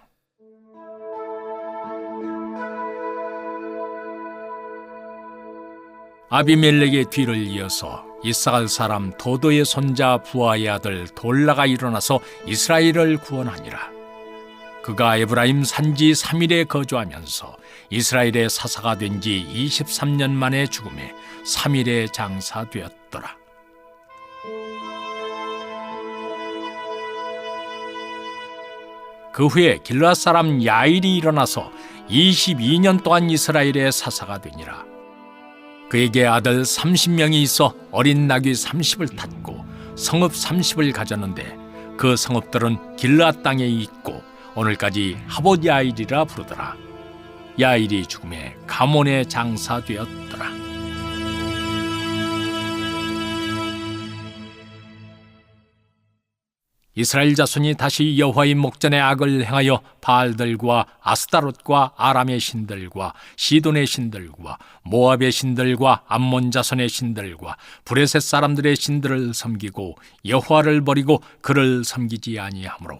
아비멜렉의 뒤를 이어서 이스라엘 사람 도도의 손자 부하의 아들 돌라가 일어나서 이스라엘을 구원하니라. 그가 에브라임 산지 3일에 거주하면서 이스라엘의 사사가 된 지 23년 만에 죽음에 3일에 장사되었더라. 그 후에 길르앗 사람 야일이 일어나서 22년 동안 이스라엘의 사사가 되니라. 그에게 아들 30명이 있어 어린 나귀 30을 탔고 성읍 30을 가졌는데, 그 성읍들은 길르앗 땅에 있고 오늘까지 하봇 야일이라 부르더라. 야일이 죽음에 가몬에 장사되었더라. 이스라엘 자손이 다시 여호와의 목전에 악을 행하여 바알들과 아스타롯과 아람의 신들과 시돈의 신들과 모압의 신들과 암몬 자손의 신들과 브레셋 사람들의 신들을 섬기고 여호와를 버리고 그를 섬기지 아니하므로,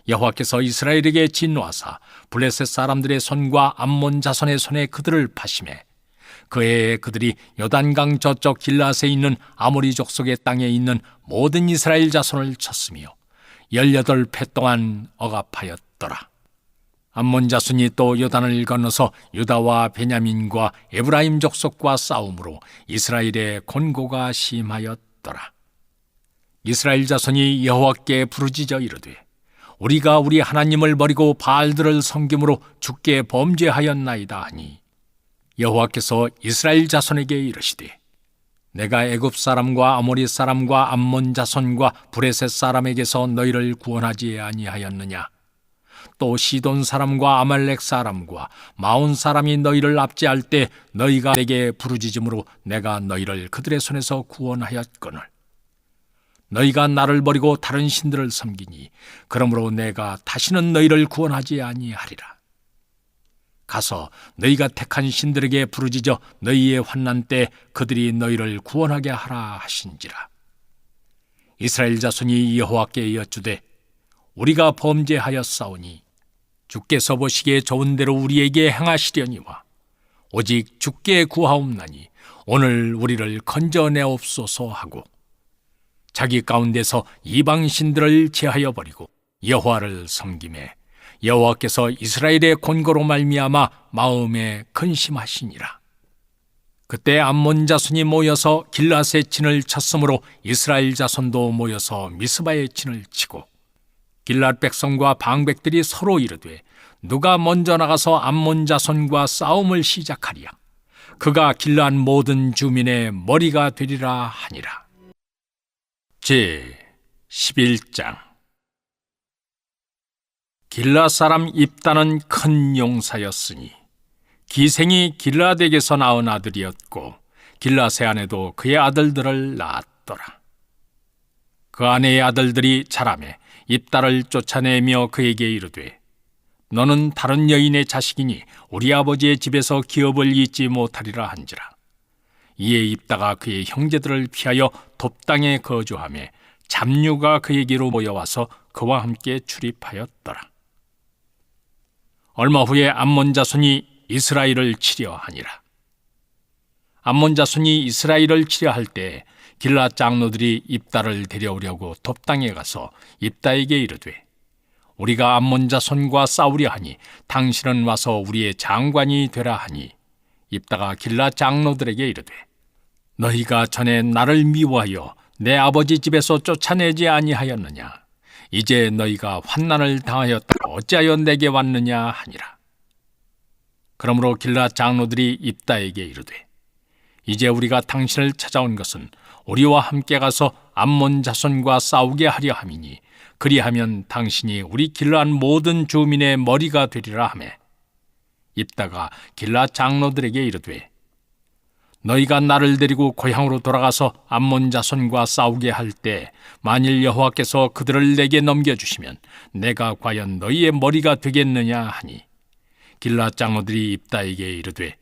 여호와께서 이스라엘에게 진노하사 블레셋 사람들의 손과 암몬 자손의 손에 그들을 파심해 그 해에 그들이 요단강 저쪽 길르앗에 있는 아모리 족속의 땅에 있는 모든 이스라엘 자손을 쳤으며 18패 동안 억압하였더라. 암몬 자손이 또 요단을 건너서 유다와 베냐민과 에브라임 족속과 싸움으로 이스라엘의 곤고가 심하였더라. 이스라엘 자손이 여호와께 부르짖어 이르되, 우리가 우리 하나님을 버리고 바알들을 섬김으로 주께 범죄하였나이다 하니, 여호와께서 이스라엘 자손에게 이르시되, 내가 애굽 사람과 아모리 사람과 암몬 자손과 브레셋 사람에게서 너희를 구원하지 아니하였느냐? 또 시돈 사람과 아말렉 사람과 마온 사람이 너희를 압제할 때 너희가 내게 부르짖음으로 내가 너희를 그들의 손에서 구원하였거늘, 너희가 나를 버리고 다른 신들을 섬기니 그러므로 내가 다시는 너희를 구원하지 아니하리라. 가서 너희가 택한 신들에게 부르짖어 너희의 환난 때 그들이 너희를 구원하게 하라 하신지라. 이스라엘 자손이 여호와께 여쭈되, 우리가 범죄하였사오니 주께서 보시기에 좋은 대로 우리에게 행하시려니와 오직 주께 구하옵나니 오늘 우리를 건져내옵소서 하고, 자기 가운데서 이방 신들을 제하여 버리고 여호와를 섬기매 여호와께서 이스라엘의 곤고로 말미암아 마음에 근심하시니라. 그때 암몬 자손이 모여서 길르앗의 진을 쳤으므로 이스라엘 자손도 모여서 미스바의 진을 치고, 길르앗 백성과 방백들이 서로 이르되, 누가 먼저 나가서 암몬 자손과 싸움을 시작하리야? 그가 길르앗 모든 주민의 머리가 되리라 하니라. 제 11장. 길르앗 사람 입다는 큰 용사였으니 기생이 길라덱에서 낳은 아들이었고 길라세 아내도 그의 아들들을 낳았더라. 그 아내의 아들들이 자라매 입다를 쫓아내며 그에게 이르되 너는 다른 여인의 자식이니 우리 아버지의 집에서 기업을 잇지 못하리라 한지라. 이에 입다가 그의 형제들을 피하여 돕당에 거주하며 잡류가 그에게로 모여와서 그와 함께 출입하였더라. 얼마 후에 암몬 자손이 이스라엘을 치려 하니라. 암몬 자손이 이스라엘을 치려 할 때 길앗 장로들이 입다를 데려오려고 돕당에 가서 입다에게 이르되 우리가 암몬 자손과 싸우려 하니 당신은 와서 우리의 장관이 되라 하니 입다가 길앗 장로들에게 이르되 너희가 전에 나를 미워하여 내 아버지 집에서 쫓아내지 아니하였느냐? 이제 너희가 환난을 당하였다 어찌하여 내게 왔느냐 하니라. 그러므로 길앗 장로들이 입다에게 이르되 이제 우리가 당신을 찾아온 것은 우리와 함께 가서 암몬 자손과 싸우게 하려 함이니 그리하면 당신이 우리 길앗 모든 주민의 머리가 되리라 하매 입다가 길앗 장로들에게 이르되 너희가 나를 데리고 고향으로 돌아가서 암몬 자손과 싸우게 할 때 만일 여호와께서 그들을 내게 넘겨주시면 내가 과연 너희의 머리가 되겠느냐 하니 길앗 장로들이 입다에게 이르되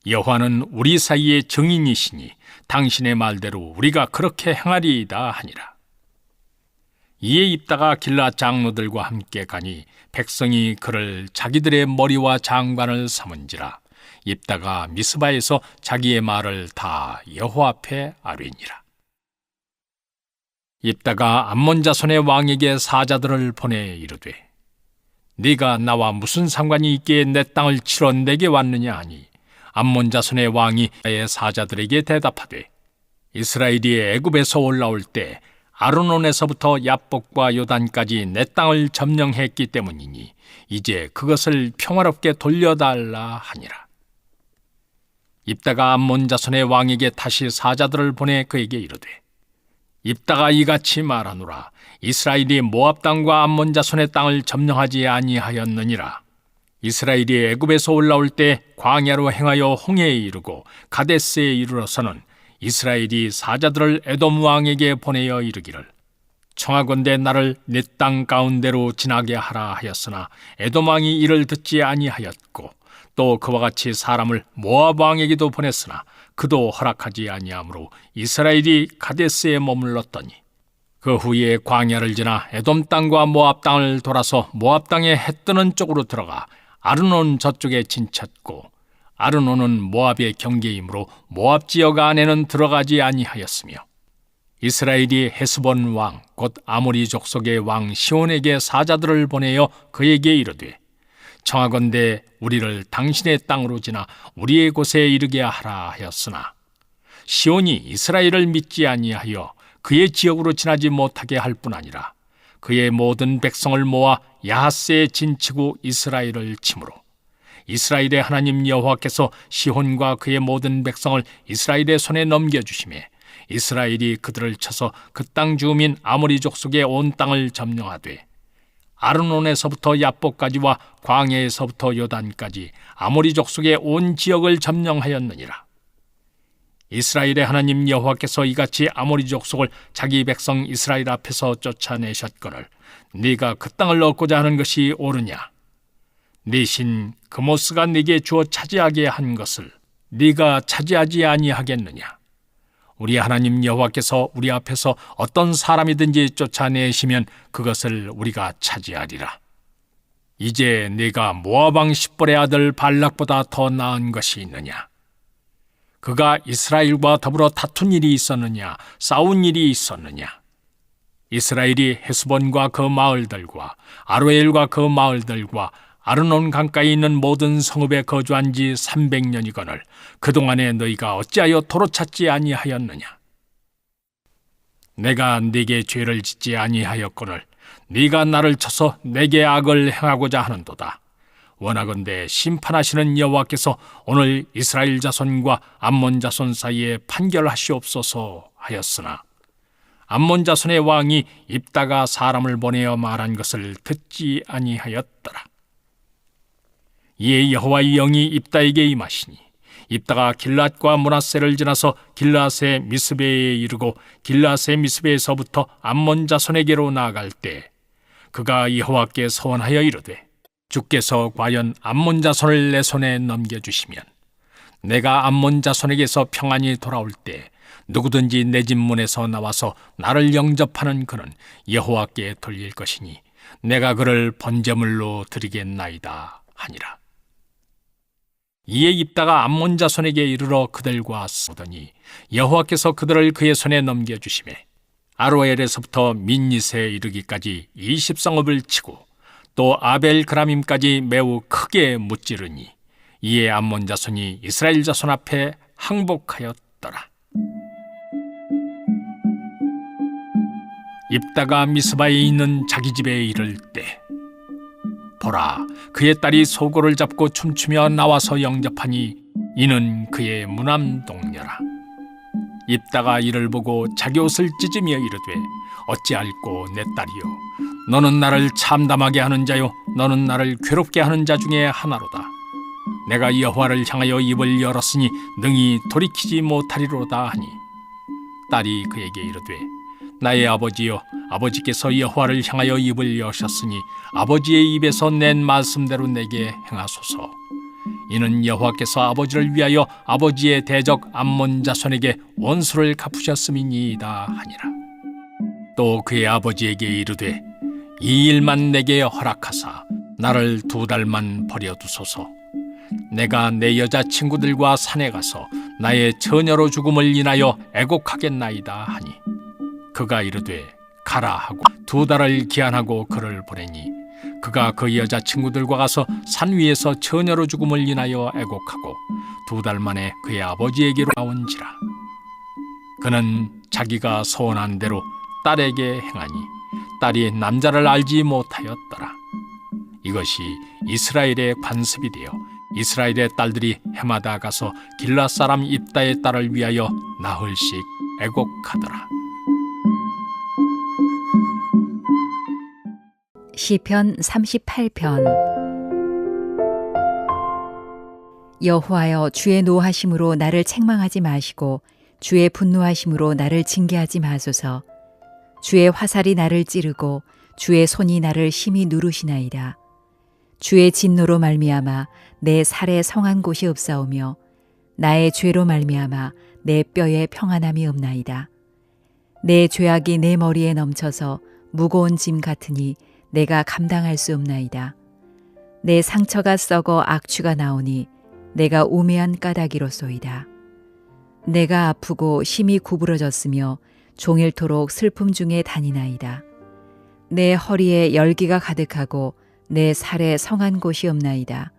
여호와는 우리 사이의 증인이시니 당신의 말대로 우리가 그렇게 행하리이다 하니라. 이에 입다가 길앗 장로들과 함께 가니 백성이 그를 자기들의 머리와 장관을 삼은지라. 입다가 미스바에서 자기의 말을 다 여호와 앞에 아뢰니라. 입다가 암몬 자손의 왕에게 사자들을 보내 이르되 네가 나와 무슨 상관이 있기에 내 땅을 치러 내게 왔느냐 하니 암몬 자손의 왕이 그의 사자들에게 대답하되 이스라엘이 애굽에서 올라올 때 아르논에서부터 야복과 요단까지 내 땅을 점령했기 때문이니 이제 그것을 평화롭게 돌려달라 하니라. 입다가 암몬 자손의 왕에게 다시 사자들을 보내 그에게 이르되 입다가 이같이 말하노라. 이스라엘이 모압 땅과 암몬 자손의 땅을 점령하지 아니하였느니라. 이스라엘이 애굽에서 올라올 때 광야로 행하여 홍해에 이르고 가데스에 이르러서는 이스라엘이 사자들을 에돔 왕에게 보내어 이르기를 청하건대 나를 네 땅 가운데로 지나게 하라 하였으나 에돔 왕이 이를 듣지 아니하였고 또 그와 같이 사람을 모압 왕에게도 보냈으나 그도 허락하지 아니하므로 이스라엘이 가데스에 머물렀더니 그 후에 광야를 지나 에돔 땅과 모압 땅을 돌아서 모압 땅에 해 뜨는 쪽으로 들어가 아르논 저쪽에 진쳤고 아르논은 모압의 경계이므로 모압 지역 안에는 들어가지 아니하였으며 이스라엘이 헤스본 왕 곧 아모리 족속의 왕 시온에게 사자들을 보내어 그에게 이르되 청하건대 우리를 당신의 땅으로 지나 우리의 곳에 이르게 하라 하였으나 시온이 이스라엘을 믿지 아니하여 그의 지역으로 지나지 못하게 할 뿐 아니라 그의 모든 백성을 모아 야하스에 진치고 이스라엘을 치므로 이스라엘의 하나님 여호와께서 시혼과 그의 모든 백성을 이스라엘의 손에 넘겨주시매 이스라엘이 그들을 쳐서 그 땅 주민 아모리 족속의 온 땅을 점령하되 아르논에서부터 야복까지와 광야에서부터 요단까지 아모리 족속의 온 지역을 점령하였느니라. 이스라엘의 하나님 여호와께서 이같이 아모리 족속을 자기 백성 이스라엘 앞에서 쫓아내셨거늘 네가 그 땅을 얻고자 하는 것이 옳으냐? 네 신 그모스가 네게 주어 차지하게 한 것을 네가 차지하지 아니하겠느냐? 우리 하나님 여호와께서 우리 앞에서 어떤 사람이든지 쫓아내시면 그것을 우리가 차지하리라. 이제 네가 모압 왕 십볼의 아들 발락보다 더 나은 것이 있느냐? 그가 이스라엘과 더불어 다툰 일이 있었느냐? 싸운 일이 있었느냐? 이스라엘이 헤스본과 그 마을들과 아로엘과 그 마을들과 아르논 강가에 있는 모든 성읍에 거주한 지 300년이거늘 그동안에 너희가 어찌하여 도로 찾지 아니하였느냐? 내가 네게 죄를 짓지 아니하였거늘 네가 나를 쳐서 내게 악을 행하고자 하는도다. 원하건대 심판하시는 여호와께서 오늘 이스라엘 자손과 암몬 자손 사이에 판결하시옵소서 하였으나 암몬 자손의 왕이 입다가 사람을 보내어 말한 것을 듣지 아니하였더라. 이에 여호와의 영이 입다에게 임하시니 입다가 길앗과 므낫세를 지나서 길앗의 미스베에 이르고 길앗의 미스베에서부터 암몬 자손에게로 나아갈 때 그가 여호와께 서원하여 이르되 주께서 과연 암몬 자손을 내 손에 넘겨주시면 내가 암몬 자손에게서 평안히 돌아올 때 누구든지 내 집 문에서 나와서 나를 영접하는 그는 여호와께 돌릴 것이니 내가 그를 번제물로 드리겠나이다 하니라. 이에 입다가 암몬 자손에게 이르러 그들과 싸우더니 여호와께서 그들을 그의 손에 넘겨주시매 아로엘에서부터 민닛에 이르기까지 20성읍을 치고 또 아벨 그라밈까지 매우 크게 무찌르니 이에 암몬 자손이 이스라엘 자손 앞에 항복하였더라. 입다가 미스바에 있는 자기 집에 이를 때 보라, 그의 딸이 소고를 잡고 춤추며 나와서 영접하니 이는 그의 무남동녀라. 입다가 이를 보고 자기 옷을 찢으며 이르되 어찌할꼬 내 딸이요, 너는 나를 참담하게 하는 자요 너는 나를 괴롭게 하는 자 중에 하나로다. 내가 여호와를 향하여 입을 열었으니 능히 돌이키지 못하리로다 하니 딸이 그에게 이르되 나의 아버지여, 아버지께서 여호와를 향하여 입을 여셨으니 아버지의 입에서 낸 말씀대로 내게 행하소서. 이는 여호와께서 아버지를 위하여 아버지의 대적 암몬 자손에게 원수를 갚으셨음이니이다 하니라. 또 그의 아버지에게 이르되 이 일만 내게 허락하사 나를 2달만 버려두소서. 내가 내 여자친구들과 산에 가서 나의 처녀로 죽음을 인하여 애곡하겠나이다 하니 그가 이르되 가라 하고 2달을 기한하고 그를 보내니 그가 그 여자친구들과 가서 산 위에서 처녀로 죽음을 인하여 애곡하고 2달 만에 그의 아버지에게로 나온지라. 그는 자기가 소원한 대로 딸에게 행하니 딸이 남자를 알지 못하였더라. 이것이 이스라엘의 관습이 되어 이스라엘의 딸들이 해마다 가서 길앗 사람 입다의 딸을 위하여 나흘씩 애곡하더라. 시편 38편. 여호와여, 주의 노하심으로 나를 책망하지 마시고 주의 분노하심으로 나를 징계하지 마소서. 주의 화살이 나를 찌르고 주의 손이 나를 심히 누르시나이다. 주의 진노로 말미암아 내 살에 성한 곳이 없사오며 나의 죄로 말미암아 내 뼈에 평안함이 없나이다. 내 죄악이 내 머리에 넘쳐서 무거운 짐 같으니 내가 감당할 수 없나이다. 내 상처가 썩어 악취가 나오니 내가 우매한 까닭이로소이다. 내가 아프고 심히 구부러졌으며 종일토록 슬픔 중에 다니나이다. 내 허리에 열기가 가득하고 내 살에 성한 곳이 없나이다.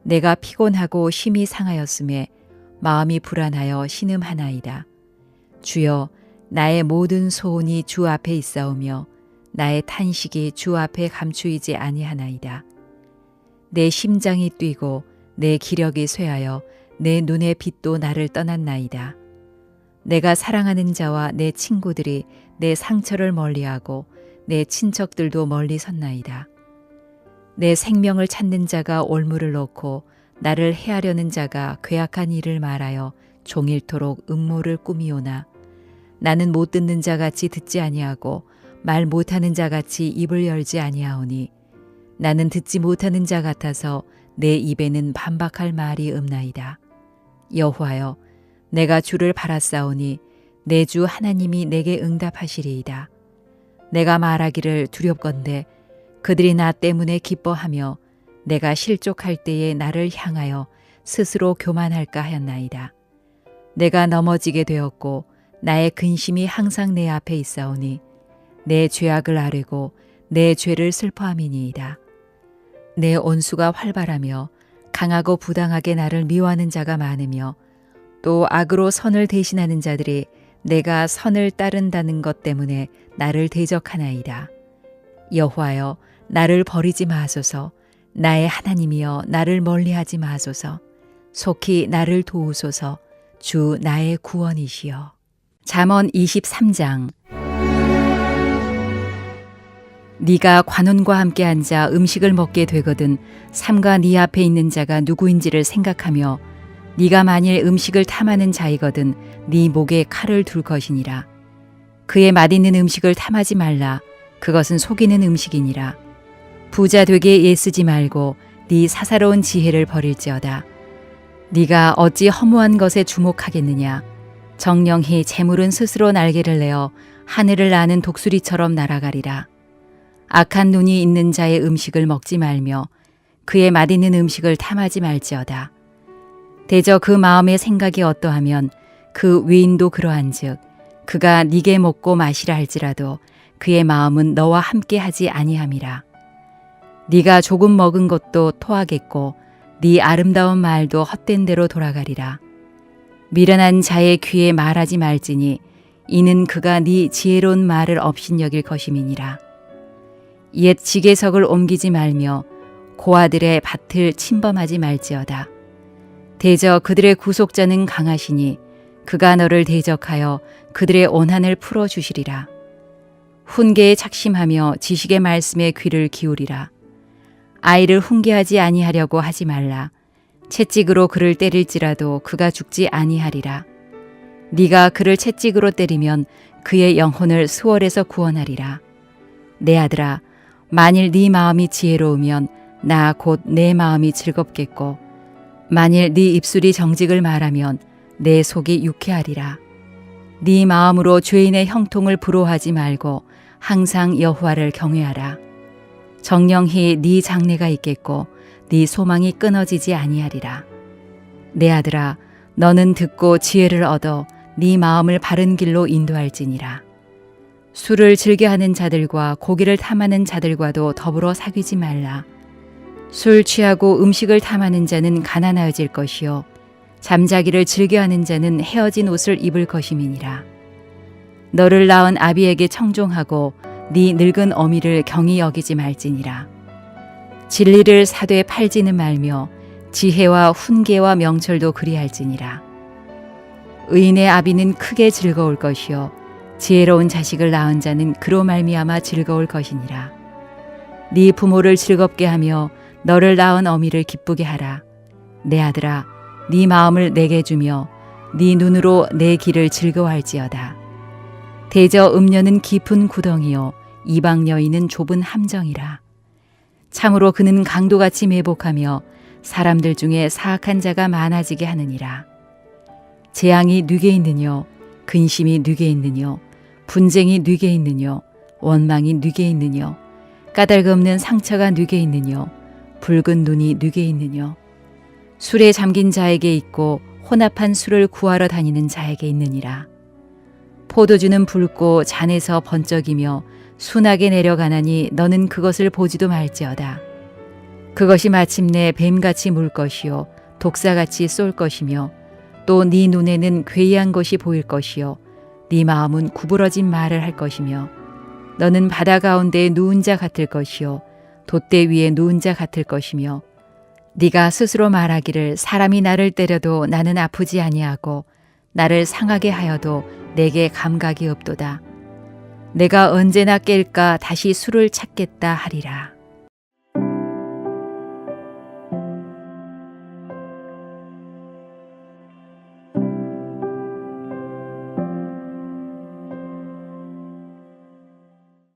내가 피곤하고 심히 상하였음에 마음이 불안하여 신음하나이다. 주여, 나의 모든 소원이 주 앞에 있사오며 나의 탄식이 주 앞에 감추이지 아니하나이다. 내 심장이 뛰고 내 기력이 쇠하여 내 눈의 빛도 나를 떠났나이다. 내가 사랑하는 자와 내 친구들이 내 상처를 멀리하고 내 친척들도 멀리 섰나이다. 내 생명을 찾는 자가 올무를 놓고 나를 해하려는 자가 괴악한 일을 말하여 종일토록 음모를 꾸미오나 나는 못 듣는 자같이 듣지 아니하고 말 못하는 자같이 입을 열지 아니하오니 나는 듣지 못하는 자 같아서 내 입에는 반박할 말이 없나이다. 여호와여, 내가 주를 바라싸오니 내 주 하나님이 내게 응답하시리이다. 내가 말하기를 두렵건대 그들이 나 때문에 기뻐하며 내가 실족할 때에 나를 향하여 스스로 교만할까 하였나이다. 내가 넘어지게 되었고 나의 근심이 항상 내 앞에 있사오니 내 죄악을 아뢰고 내 죄를 슬퍼함이니이다. 내 온수가 활발하며 강하고 부당하게 나를 미워하는 자가 많으며 또 악으로 선을 대신하는 자들이 내가 선을 따른다는 것 때문에 나를 대적하나이다. 여호와여, 나를 버리지 마소서. 나의 하나님이여, 나를 멀리하지 마소서. 속히 나를 도우소서. 주 나의 구원이시여. 잠언 23장. 네가 관원과 함께 앉아 음식을 먹게 되거든 삼가 네 앞에 있는 자가 누구인지를 생각하며 네가 만일 음식을 탐하는 자이거든 네 목에 칼을 둘 것이니라. 그의 맛있는 음식을 탐하지 말라. 그것은 속이는 음식이니라. 부자 되게 애쓰지 말고 네 사사로운 지혜를 버릴지어다. 네가 어찌 허무한 것에 주목하겠느냐. 정령히 재물은 스스로 날개를 내어 하늘을 나는 독수리처럼 날아가리라. 악한 눈이 있는 자의 음식을 먹지 말며 그의 맛있는 음식을 탐하지 말지어다. 대저 그 마음의 생각이 어떠하면 그 위인도 그러한즉 그가 네게 먹고 마시라 할지라도 그의 마음은 너와 함께 하지 아니함이라. 네가 조금 먹은 것도 토하겠고 네 아름다운 말도 헛된 대로 돌아가리라. 미련한 자의 귀에 말하지 말지니 이는 그가 네 지혜로운 말을 업신여길 것임이니라. 옛 지게석을 옮기지 말며 고아들의 밭을 침범하지 말지어다. 대저 그들의 구속자는 강하시니 그가 너를 대적하여 그들의 온한을 풀어주시리라. 훈계에 착심하며 지식의 말씀에 귀를 기울이라. 아이를 훈계하지 아니하려고 하지 말라. 채찍으로 그를 때릴지라도 그가 죽지 아니하리라. 네가 그를 채찍으로 때리면 그의 영혼을 수월에서 구원하리라. 내 아들아, 만일 네 마음이 지혜로우면 나 곧 내 마음이 즐겁겠고 만일 네 입술이 정직을 말하면 내 속이 유쾌하리라. 네 마음으로 죄인의 형통을 부러워하지 말고 항상 여호와를 경외하라. 정령히 네 장래가 있겠고 네 소망이 끊어지지 아니하리라. 내 아들아, 너는 듣고 지혜를 얻어 네 마음을 바른 길로 인도할지니라. 술을 즐겨하는 자들과 고기를 탐하는 자들과도 더불어 사귀지 말라. 술 취하고 음식을 탐하는 자는 가난하여질 것이요 잠자기를 즐겨하는 자는 헤어진 옷을 입을 것임이니라. 너를 낳은 아비에게 청종하고 네 늙은 어미를 경히 여기지 말지니라. 진리를 사되 팔지는 말며 지혜와 훈계와 명철도 그리할지니라. 의인의 아비는 크게 즐거울 것이요 지혜로운 자식을 낳은 자는 그로 말미암아 즐거울 것이니라. 네 부모를 즐겁게 하며 너를 낳은 어미를 기쁘게 하라. 내 아들아, 네 마음을 내게 주며 네 눈으로 내 길을 즐거워할지어다. 대저 음녀는 깊은 구덩이요 이방 여인은 좁은 함정이라. 참으로 그는 강도같이 매복하며 사람들 중에 사악한 자가 많아지게 하느니라. 재앙이 뉘게 있느뇨 근심이 뉘게 있느뇨 분쟁이 뉘게 있느뇨 원망이 뉘게 있느뇨 까닭없는 상처가 뉘게 있느뇨 붉은 눈이 뉘게 있느뇨 술에 잠긴 자에게 있고 혼합한 술을 구하러 다니는 자에게 있느니라. 포도주는 붉고 잔에서 번쩍이며 순하게 내려가나니 너는 그것을 보지도 말지어다. 그것이 마침내 뱀같이 물 것이요 독사같이 쏠 것이며 또 네 눈에는 괴이한 것이 보일 것이요 네 마음은 구부러진 말을 할 것이며 너는 바다 가운데 누운 자 같을 것이요 돛대 위에 누운 자 같을 것이며 네가 스스로 말하기를 사람이 나를 때려도 나는 아프지 아니하고 나를 상하게 하여도 내게 감각이 없도다. 내가 언제나 깰까 다시 술을 찾겠다 하리라.